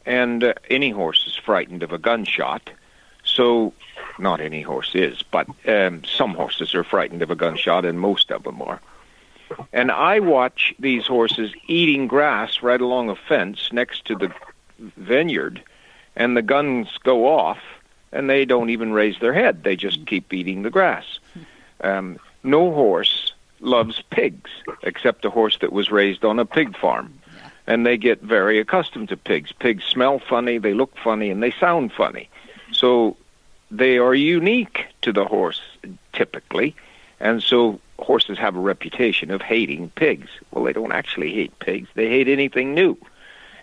And any horse is frightened of a gunshot. So, not any horse is, but some horses are frightened of a gunshot, and most of them are. And I watch these horses eating grass right along a fence next to the vineyard, and the guns go off, and they don't even raise their head. They just keep eating the grass. No horse loves pigs, except a horse that was raised on a pig farm. And they get very accustomed to pigs. Pigs smell funny, they look funny, and they sound funny. So they are unique to the horse, typically. And so horses have a reputation of hating pigs. Well, they don't actually hate pigs. They hate anything new.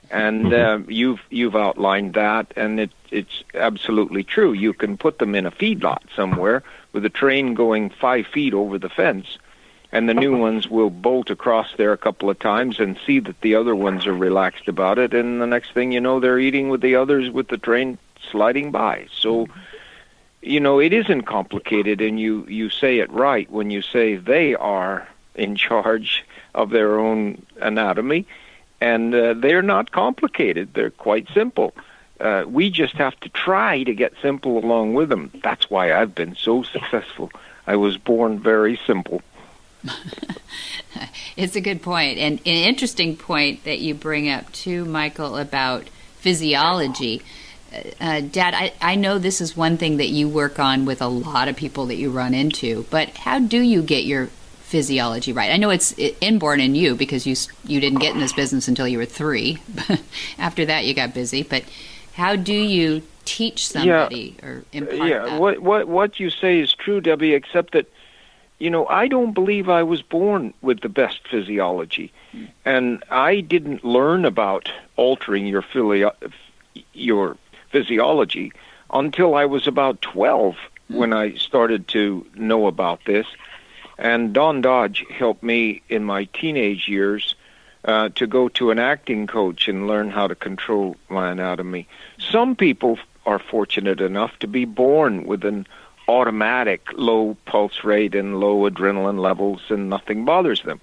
And you've outlined that, and it's absolutely true. You can put them in a feedlot somewhere with a train going 5 feet over the fence, and the new ones will bolt across there a couple of times and see that the other ones are relaxed about it, and the next thing you know, they're eating with the others with the train sliding by. So, it isn't complicated, and you say it right when you say they are in charge of their own anatomy, and they're not complicated. They're quite simple. We just have to try to get simple along with them. That's why I've been so successful. I was born very simple. It's a good point, and an interesting point that you bring up too, Michael, about physiology. Dad, I know this is one thing that you work on with a lot of people that you run into, but how do you get your physiology right? I know it's inborn in you because you didn't get in this business until you were 3. After that, you got busy. But how do you teach somebody or impart that? What you say is true, Debbie, except that I don't believe I was born with the best physiology. And I didn't learn about altering your physiology until I was about 12 when I started to know about this. And Don Dodge helped me in my teenage years to go to an acting coach and learn how to control my anatomy. Some people are fortunate enough to be born with an automatic low pulse rate and low adrenaline levels, and nothing bothers them.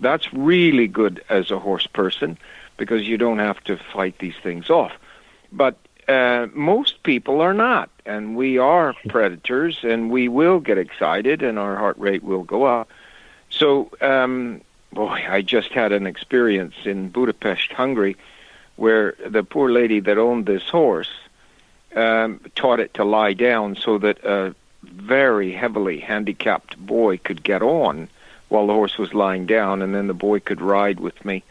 That's really good as a horse person because you don't have to fight these things off. But most people are not, and we are predators, and we will get excited, and our heart rate will go up. So, boy, I just had an experience in Budapest, Hungary, where the poor lady that owned this horse taught it to lie down so that a very heavily handicapped boy could get on while the horse was lying down, and then the boy could ride with me.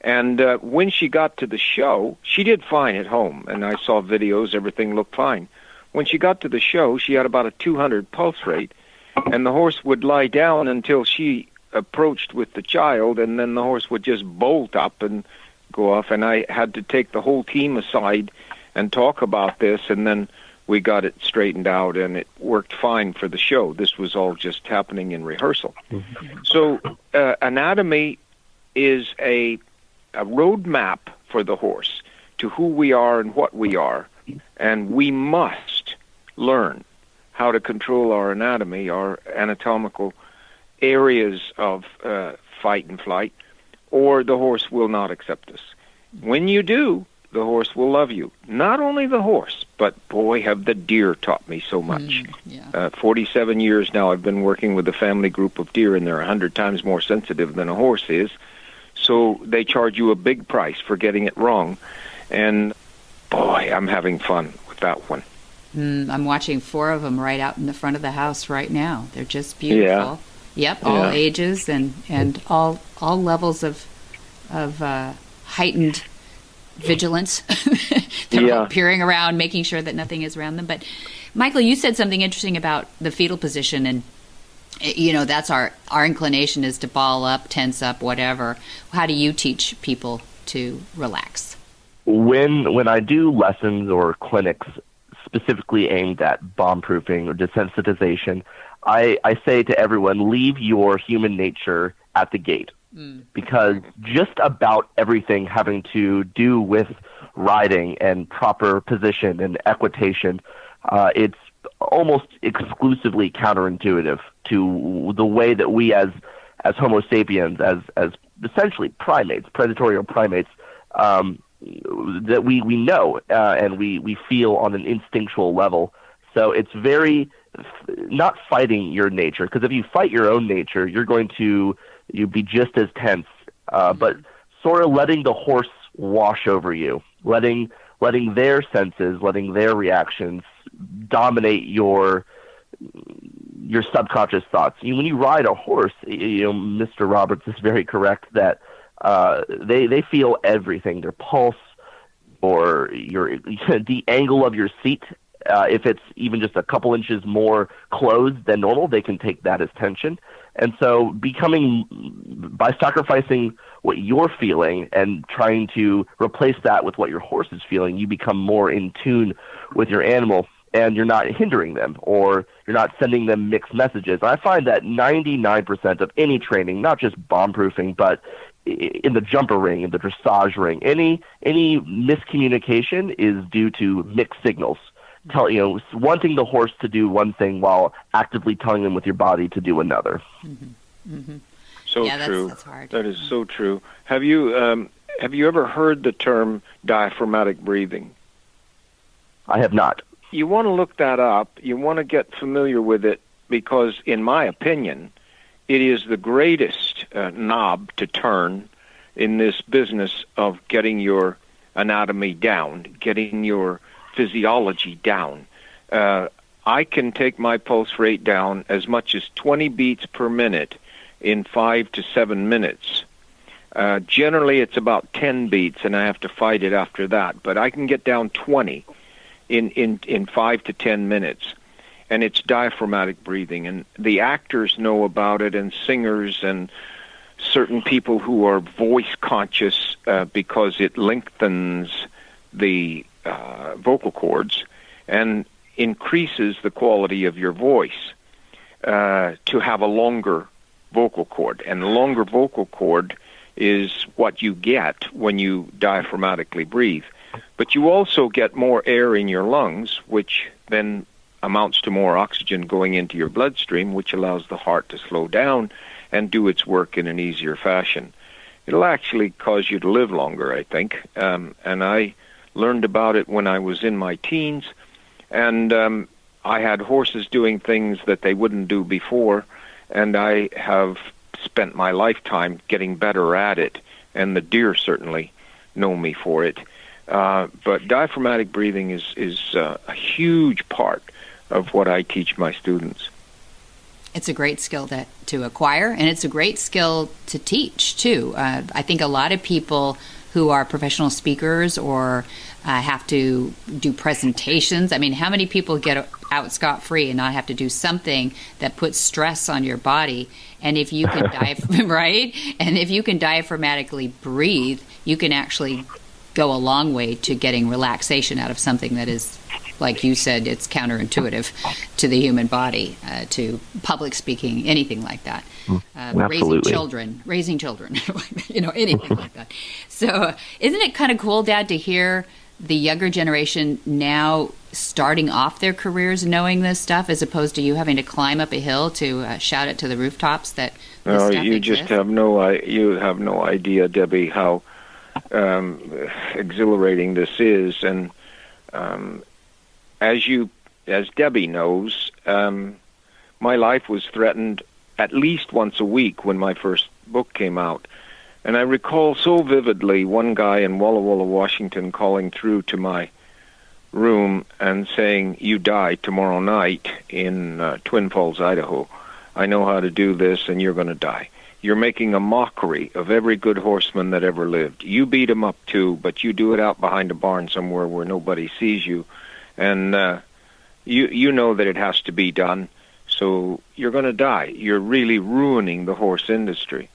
And when she got to the show, she did fine at home, and I saw videos, everything looked fine. When she got to the show, she had about a 200 pulse rate, and the horse would lie down until she approached with the child, and then the horse would just bolt up and go off, and I had to take the whole team aside and talk about this, and then we got it straightened out, and it worked fine for the show. This was all just happening in rehearsal. So anatomy is a roadmap for the horse to who we are and what we are, and we must learn how to control our anatomy, our anatomical areas of fight and flight, or the horse will not accept us. When you do, the horse will love you. Not only the horse, but boy, have the deer taught me so much. 47 years now I've been working with a family group of deer, and they're 100 times more sensitive than a horse is. So they charge you a big price for getting it wrong. And boy, I'm having fun with that one. I'm watching 4 of them right out in the front of the house right now. They're just beautiful. Yep, all ages and all levels of heightened vigilance. They're all peering around, making sure that nothing is around them. But Michael, you said something interesting about the fetal position, and that's our inclination is to ball up, tense up, whatever. How do you teach people to relax? When I do lessons or clinics specifically aimed at bomb-proofing or desensitization, I say to everyone, leave your human nature at the gate. Because just about everything having to do with riding and proper position and equitation, it's almost exclusively counterintuitive to the way that we as Homo sapiens, as essentially primates, predatory primates, that we know and we feel on an instinctual level. So it's very not fighting your nature, because if you fight your own nature, you're going to be just as tense. But sort of letting the horse wash over you, letting their senses, letting their reactions dominate your subconscious thoughts. When you ride a horse, Mr. Roberts is very correct that they feel everything, their pulse, or the angle of your seat. If it's even just a couple inches more closed than normal, they can take that as tension. And so by sacrificing what you're feeling and trying to replace that with what your horse is feeling, you become more in tune with your animal, and you're not hindering them, or you're not sending them mixed messages. I find that 99% of any training, not just bomb-proofing, but in the jumper ring, in the dressage ring, any miscommunication is due to mixed signals. Wanting the horse to do one thing while actively telling them with your body to do another. So true. That's hard. That is so true. Have you ever heard the term diaphragmatic breathing? I have not. You want to look that up. You want to get familiar with it because, in my opinion, it is the greatest knob to turn in this business of getting your anatomy down, getting your physiology down. I can take my pulse rate down as much as 20 beats per minute in 5 to 7 minutes. Generally, it's about 10 beats, and I have to fight it after that. But I can get down 20 in 5 to 10 minutes, and it's diaphragmatic breathing. And the actors know about it, and singers, and certain people who are voice conscious because it lengthens the vocal cords and increases the quality of your voice. to have a longer vocal cord. And the longer vocal cord is what you get when you diaphragmatically breathe. But you also get more air in your lungs, which then amounts to more oxygen going into your bloodstream, which allows the heart to slow down and do its work in an easier fashion. It'll actually cause you to live longer, I think. And I learned about it when I was in my teens, and I had horses doing things that they wouldn't do before, and I have spent my lifetime getting better at it, and the deer certainly know me for it. But diaphragmatic breathing is a huge part of what I teach my students. It's a great skill to acquire, and it's a great skill to teach, too. I think a lot of people who are professional speakers or have to do presentations. I mean, how many people get out scot-free and not have to do something that puts stress on your body? And if you can right? And if you can diaphragmatically breathe, you can actually go a long way to getting relaxation out of something that is, like you said, it's counterintuitive to the human body, to public speaking, anything like that. Raising children, anything like that. So isn't it kind of cool, Dad, to hear the younger generation now starting off their careers knowing this stuff, as opposed to you having to climb up a hill to shout it to the rooftops that this stuff you exists? Just have no idea, Debbie, how exhilarating this is. And as Debbie knows, my life was threatened at least once a week when my first book came out. And I recall so vividly one guy in Walla Walla, Washington, calling through to my room and saying, "You die tomorrow night in Twin Falls, Idaho. I know how to do this, and you're going to die. You're making a mockery of every good horseman that ever lived. You beat him up too, but you do it out behind a barn somewhere where nobody sees you. And you know that it has to be done, so you're going to die. You're really ruining the horse industry."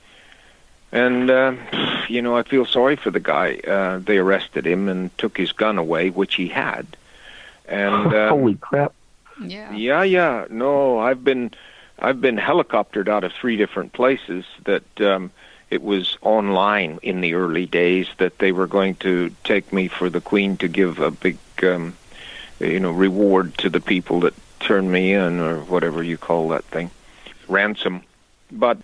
And, I feel sorry for the guy. They arrested him and took his gun away, which he had. And holy crap. Yeah. No, I've been helicoptered out of 3 different places that it was online in the early days that they were going to take me for the Queen to give a big, reward to the people that turned me in, or whatever you call that thing, ransom. But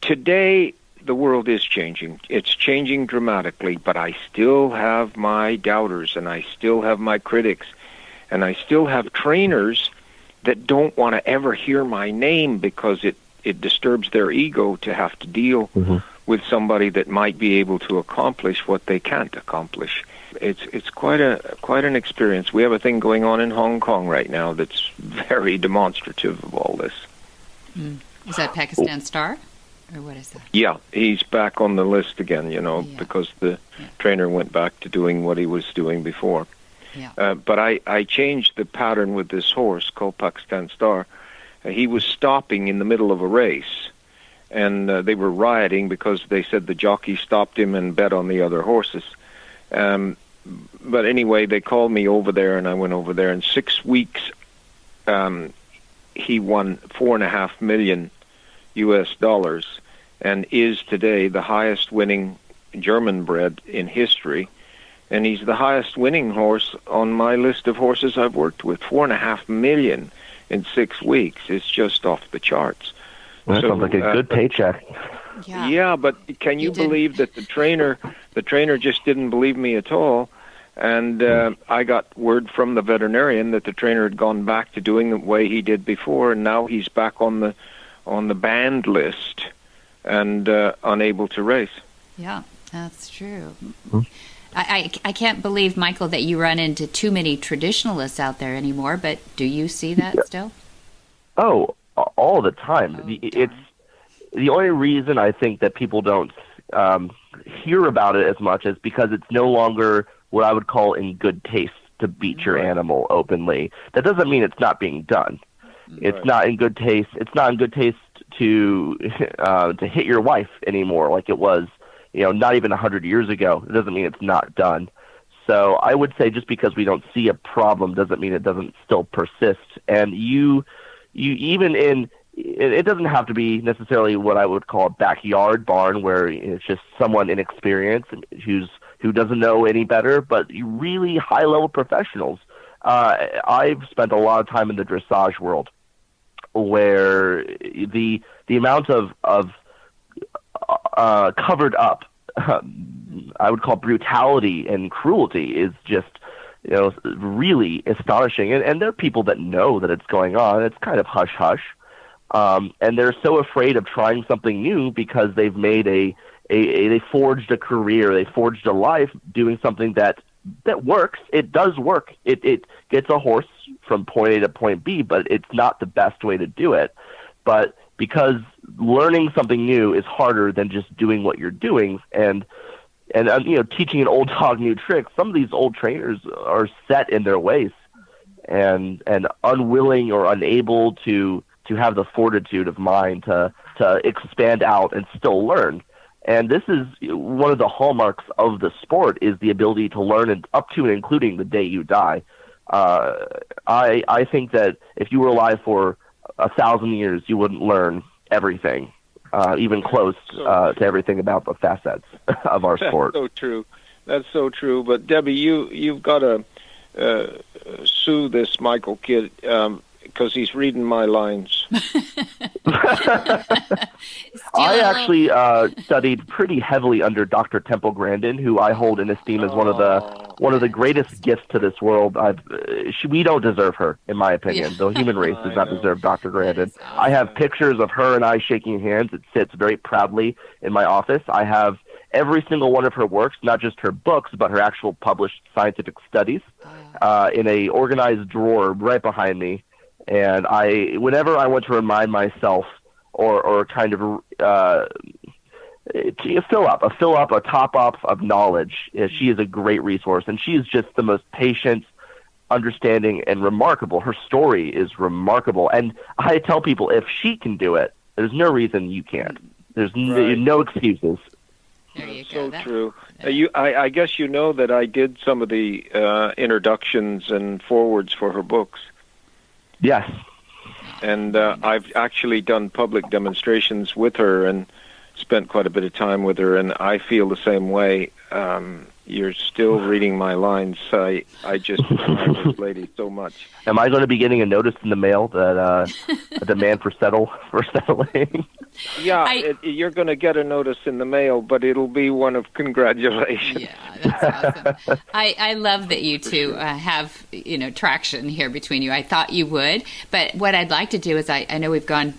today, the world is changing. It's changing dramatically, but I still have my doubters, and I still have my critics, and I still have trainers that don't want to ever hear my name because it disturbs their ego to have to deal with somebody that might be able to accomplish what they can't accomplish. It's quite an experience. We have a thing going on in Hong Kong right now that's very demonstrative of all this. Is that Pakistan Star? Or what is that? Yeah, he's back on the list again, because the trainer went back to doing what he was doing before. Yeah. But I changed the pattern with this horse called Pakistan Star. He was stopping in the middle of a race, and they were rioting because they said the jockey stopped him and bet on the other horses. But anyway, they called me over there, and I went over there. In 6 weeks, he won $4.5 million US, and is today the highest winning German bred in history. And he's the highest winning horse on my list of horses I've worked with. $4.5 million in 6 weeks. It's just off the charts. Well, that sounds like a good paycheck. Yeah, but can you believe that the trainer just didn't believe me at all? And I got word from the veterinarian that the trainer had gone back to doing the way he did before, and now he's back on the banned list and unable to race. Yeah, that's true. I can't believe, Michael, that you run into too many traditionalists out there anymore, but do you see that still? Oh, all the time. It's the only reason I think that people don't hear about it as much is because it's no longer what I would call in good taste to beat your animal openly. That doesn't mean it's not being done. It's not in good taste. It's not in good taste to hit your wife anymore, like it was, not even 100 years ago. It doesn't mean it's not done. So I would say just because we don't see a problem doesn't mean it doesn't still persist. And you you even in it doesn't have to be necessarily what I would call a backyard barn where it's just someone inexperienced who doesn't know any better, but really high-level professionals. I've spent a lot of time in the dressage world, where the amount of covered up, I would call brutality and cruelty is just really astonishing. And there are people that know that it's going on. It's kind of hush hush. And they're so afraid of trying something new because they've made they forged a career, they forged a life doing something that works. It does work. It gets a horse from point A to point B, but it's not the best way to do it. But because learning something new is harder than just doing what you're doing, and teaching an old dog new tricks, some of these old trainers are set in their ways and unwilling or unable to have the fortitude of mind to expand out and still learn. And this is one of the hallmarks of the sport, is the ability to learn, and up to and including the day you die. I think that if you were alive for 1,000 years, you wouldn't learn everything, even close to everything about the facets of our sport. That's so true. That's so true. But Debbie, you've got to sue this Michael kid because he's reading my lines. I actually studied pretty heavily under Dr. Temple Grandin, who I hold in esteem as one of the greatest gifts to this world. We don't deserve her, in my opinion. The human race does not deserve Dr. Grandin. Awesome. I have pictures of her and I shaking hands. It sits very proudly in my office. I have every single one of her works, not just her books, but her actual published scientific studies, in a organized drawer right behind me. And whenever I want to remind myself or kind of fill up, a top up of knowledge, she is a great resource. And she is just the most patient, understanding, and remarkable. Her story is remarkable. And I tell people, if she can do it, there's no reason you can't. There's no excuses. There you go. So true. I guess you know that I did some of the introductions and forwards for her books. Yes. And I've actually done public demonstrations with her and spent quite a bit of time with her, and I feel the same way. You're still reading my lines. I just admire this lady so much. Am I going to be getting a notice in the mail that a demand for settling? Yeah, you're going to get a notice in the mail, but it'll be one of congratulations. Yeah, that's awesome. I love that you two have traction here between you. I thought you would, but what I'd like to do is I know we've gone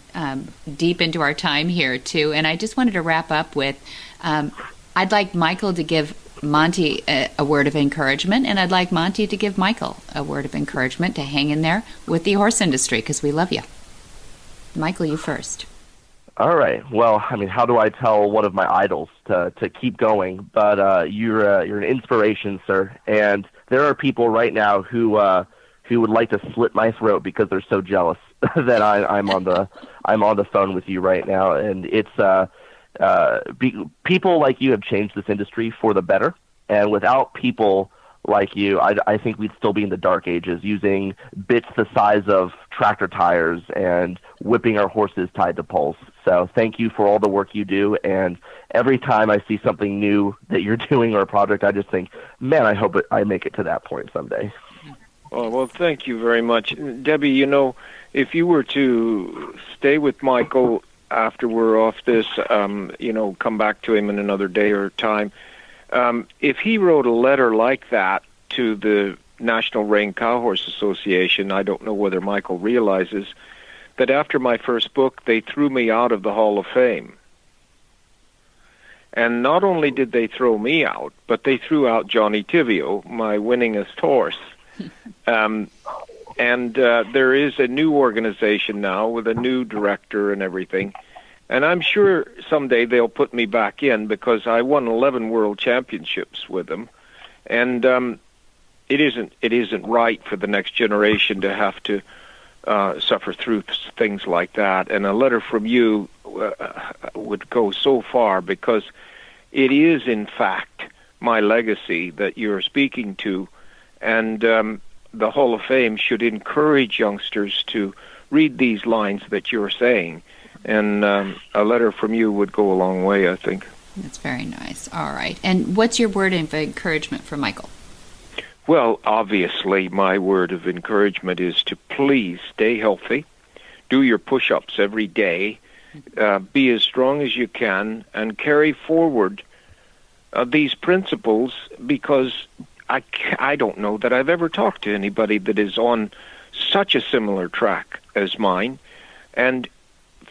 deep into our time here too, and I just wanted to wrap up with I'd like Michael to give Monty a word of encouragement, and I'd like Monty to give Michael a word of encouragement to hang in there with the horse industry, because we love you. Michael, you first. All right. Well, I mean, how do I tell one of my idols to keep going? But you're an inspiration, sir. And there are people right now who would like to slit my throat because they're so jealous that I'm on the phone with you right now. And it's people like you have changed this industry for the better. And without people like you, I think we'd still be in the dark ages, using bits the size of tractor tires and whipping our horses tied to poles. So thank you for all the work you do. And every time I see something new that you're doing or a project, I just think, man, I hope I make it to that point someday. Oh, well, thank you very much. Debbie, if you were to stay with Michael after we're off this, come back to him in another day or time, if he wrote a letter like that to the National Reigned Cowhorse Association, I don't know whether Michael realizes that after my first book, they threw me out of the Hall of Fame. And not only did they throw me out, but they threw out Johnny Tivio, my winningest horse. And there is a new organization now with a new director and everything. And I'm sure someday they'll put me back in, because I won 11 world championships with them. And it isn't right for the next generation to have to suffer through things like that. And a letter from you would go so far, because it is, in fact, my legacy that you're speaking to. And the Hall of Fame should encourage youngsters to read these lines that you're saying. And a letter from you would go a long way, I think. That's very nice. All right. And what's your word of encouragement for Michael? Well, obviously, my word of encouragement is to please stay healthy, do your push-ups every day, be as strong as you can, and carry forward these principles, because I don't know that I've ever talked to anybody that is on such a similar track as mine. And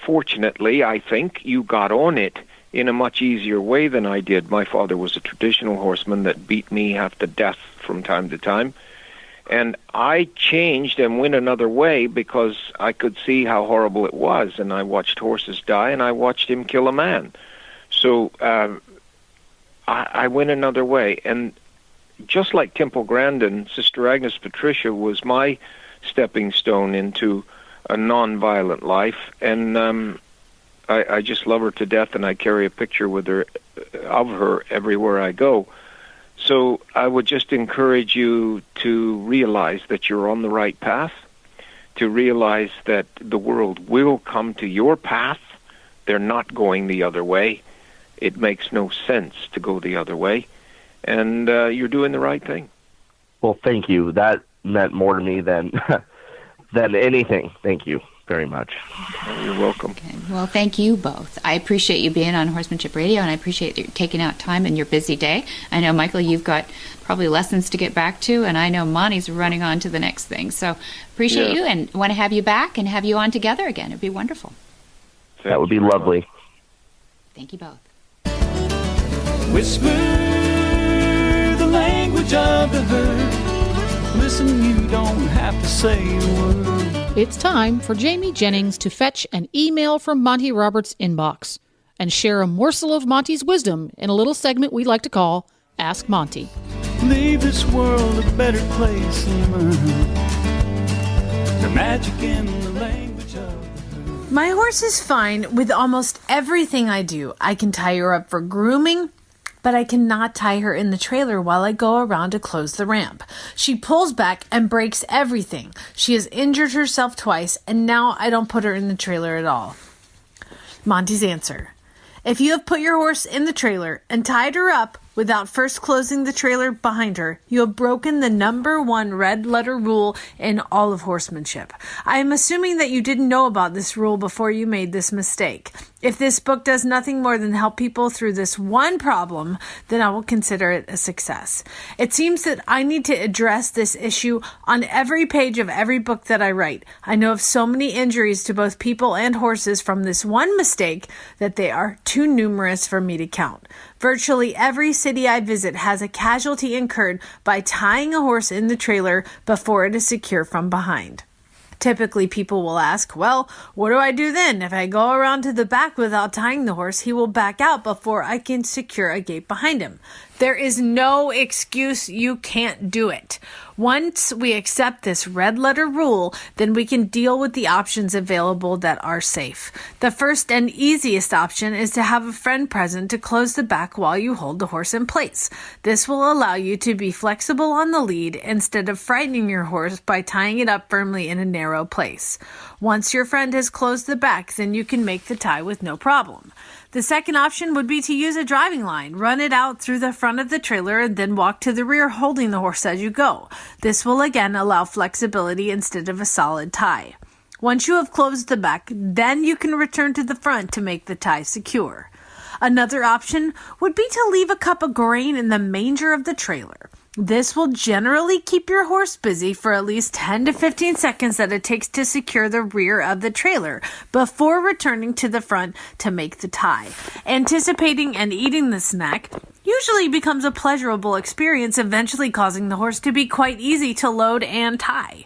fortunately, I think you got on it in a much easier way than I did. My father was a traditional horseman that beat me half to death from time to time. And I changed and went another way because I could see how horrible it was. And I watched horses die, and I watched him kill a man. So I went another way. And just like Temple Grandin, Sister Agnes Patricia was my stepping stone into a non-violent life. And I just love her to death, and I carry a picture with her of her everywhere I go. So I would just encourage you to realize that you're on the right path, to realize that the world will come to your path. They're not going the other way. It makes no sense to go the other way, and you're doing the right thing. Well, thank you. That meant more to me than than anything. Thank you very much. You're welcome. Okay. Well, thank you both. I appreciate you being on Horsemanship Radio, and I appreciate you taking out time in your busy day. I know, Michael, you've got probably lessons to get back to, and I know Monty's running on to the next thing. So appreciate you, and want to have you back and have you on together again. It'd be wonderful. That would be lovely. Thank you both. Whisper the language of the herd. Listen, you don't have to say a word. It's time for Jamie Jennings to fetch an email from Monty Roberts' inbox and share a morsel of Monty's wisdom in a little segment we like to call Ask Monty. Leave this world a better place than mine. The magic in the language of My horse is fine with almost everything I do. I can tie her up for grooming, but I cannot tie her in the trailer while I go around to close the ramp. She pulls back and breaks everything. She has injured herself twice, and now I don't put her in the trailer at all. Monty's answer. If you have put your horse in the trailer and tied her up without first closing the trailer behind her, you have broken the number one red letter rule in all of horsemanship. I am assuming that you didn't know about this rule before you made this mistake. If this book does nothing more than help people through this one problem, then I will consider it a success. It seems that I need to address this issue on every page of every book that I write. I know of so many injuries to both people and horses from this one mistake that they are too numerous for me to count. Virtually every city I visit has a casualty incurred by tying a horse in the trailer before it is secure from behind. Typically, people will ask, well, what do I do then? If I go around to the back without tying the horse, he will back out before I can secure a gate behind him. There is no excuse you can't do it. Once we accept this red letter rule, then we can deal with the options available that are safe. The first and easiest option is to have a friend present to close the back while you hold the horse in place. This will allow you to be flexible on the lead instead of frightening your horse by tying it up firmly in a narrow place. Once your friend has closed the back, then you can make the tie with no problem. The second option would be to use a driving line. Run it out through the front of the trailer and then walk to the rear holding the horse as you go. This will again allow flexibility instead of a solid tie. Once you have closed the back, then you can return to the front to make the tie secure. Another option would be to leave a cup of grain in the manger of the trailer. This will generally keep your horse busy for at least 10 to 15 seconds that it takes to secure the rear of the trailer before returning to the front to make the tie. Anticipating and eating the snack usually becomes a pleasurable experience, eventually causing the horse to be quite easy to load and tie.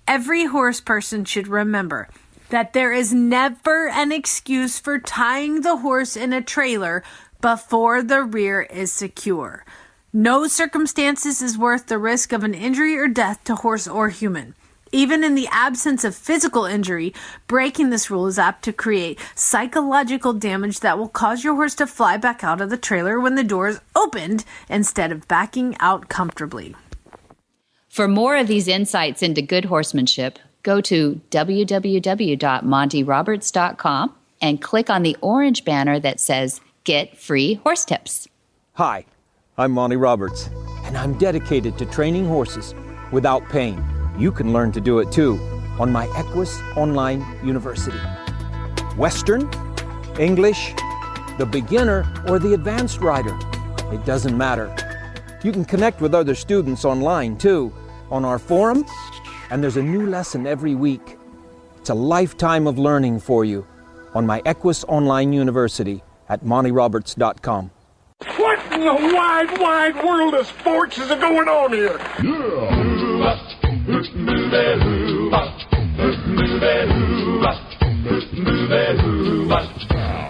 Every horse person should remember that there is never an excuse for tying the horse in a trailer before the rear is secure. No circumstances is worth the risk of an injury or death to horse or human. Even in the absence of physical injury, breaking this rule is apt to create psychological damage that will cause your horse to fly back out of the trailer when the door is opened instead of backing out comfortably. For more of these insights into good horsemanship, go to www.montyroberts.com and click on the orange banner that says Get Free Horse Tips. Hi, I'm Monty Roberts, and I'm dedicated to training horses without pain. You can learn to do it too on my Equus Online University. Western, English, the beginner, or the advanced rider. It doesn't matter. You can connect with other students online too, on our forum, and there's a new lesson every week. It's a lifetime of learning for you on my Equus Online University at montyroberts.com. What in the wide, wide world of sports is going on here?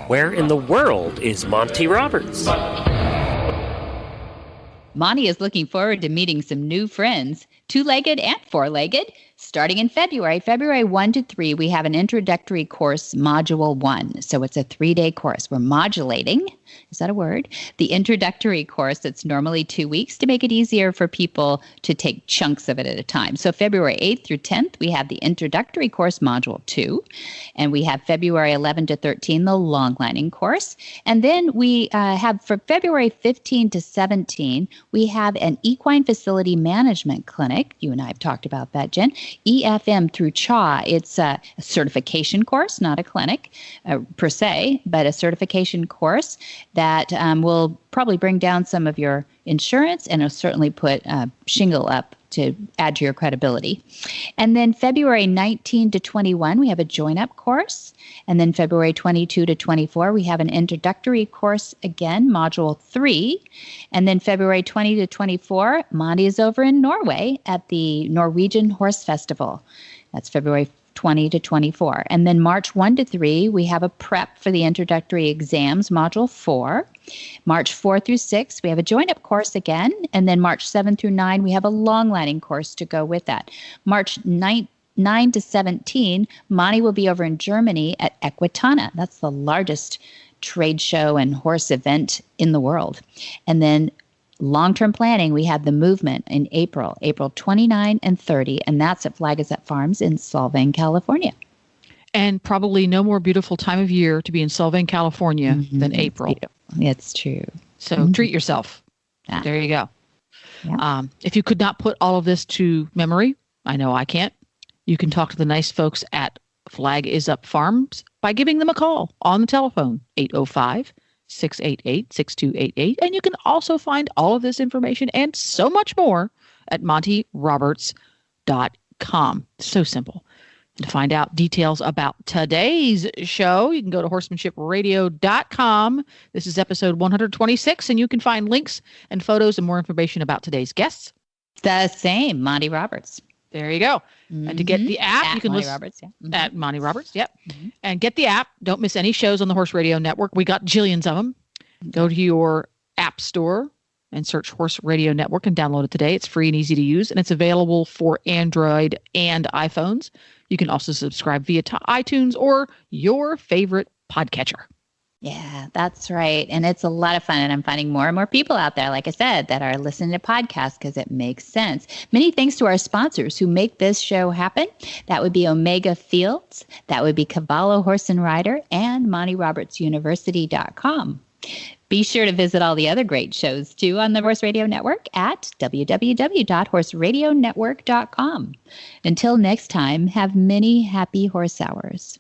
Where in the world is Monty Roberts? Monty is looking forward to meeting some new friends, two-legged and four-legged. Starting in February 1 to 3, we have an introductory course, Module 1. So it's a 3-day course. We're modulating, is that a word? The introductory course that's normally 2 weeks to make it easier for people to take chunks of it at a time. So February 8th through 10th, we have the introductory course, Module 2. And we have February 11 to 13, the longlining course. And then we have for February 15 to 17, we have an equine facility management clinic. You and I have talked about that, Jen. EFM through CHA. It's a certification course, not a clinic per se, but a certification course that will probably bring down some of your insurance and will certainly put shingle up to add to your credibility. And then February 19 to 21, we have a join-up course. And then February 22 to 24, we have an introductory course again, Module 3. And then February 20 to 24, Monty is over in Norway at the Norwegian Horse Festival. That's February 20 to 24. And then March 1 to 3, we have a prep for the introductory exams, Module 4. March 4 through 6, we have a join-up course again. And then March 7 through 9, we have a longlining course to go with that. March 9 to 17, Monty will be over in Germany at Equitana. That's the largest trade show and horse event in the world. And then long-term planning, we have the movement in April 29 and 30, and that's at Flag Gazette Farms in Solvang, California. And probably no more beautiful time of year to be in Solvang, California than April. It's true. So treat yourself. Yeah. There you go. Yeah. If you could not put all of this to memory, I know I can't, you can talk to the nice folks at Flag Is Up Farms by giving them a call on the telephone, 805-688-6288. And you can also find all of this information and so much more at montyroberts.com. So simple. And to find out details about today's show, you can go to horsemanshipradio.com. This is episode 126, and you can find links and photos and more information about today's guests. The same, Monty Roberts. There you go. And to get the app, you can Monty listen Roberts, at Monty Roberts. Yep. And get the app. Don't miss any shows on the Horse Radio Network. We got jillions of them. Go to your app store and search Horse Radio Network and download it today. It's free and easy to use, and it's available for Android and iPhones. You can also subscribe via iTunes or your favorite podcatcher. Yeah, that's right. And it's a lot of fun. And I'm finding more and more people out there, like I said, that are listening to podcasts because it makes sense. Many thanks to our sponsors who make this show happen. That would be Omega Fields. That would be Cavallo Horse and Rider and MontyRobertsUniversity.com. Be sure to visit all the other great shows, too, on the Horse Radio Network at www.horseradionetwork.com. Until next time, have many happy horse hours.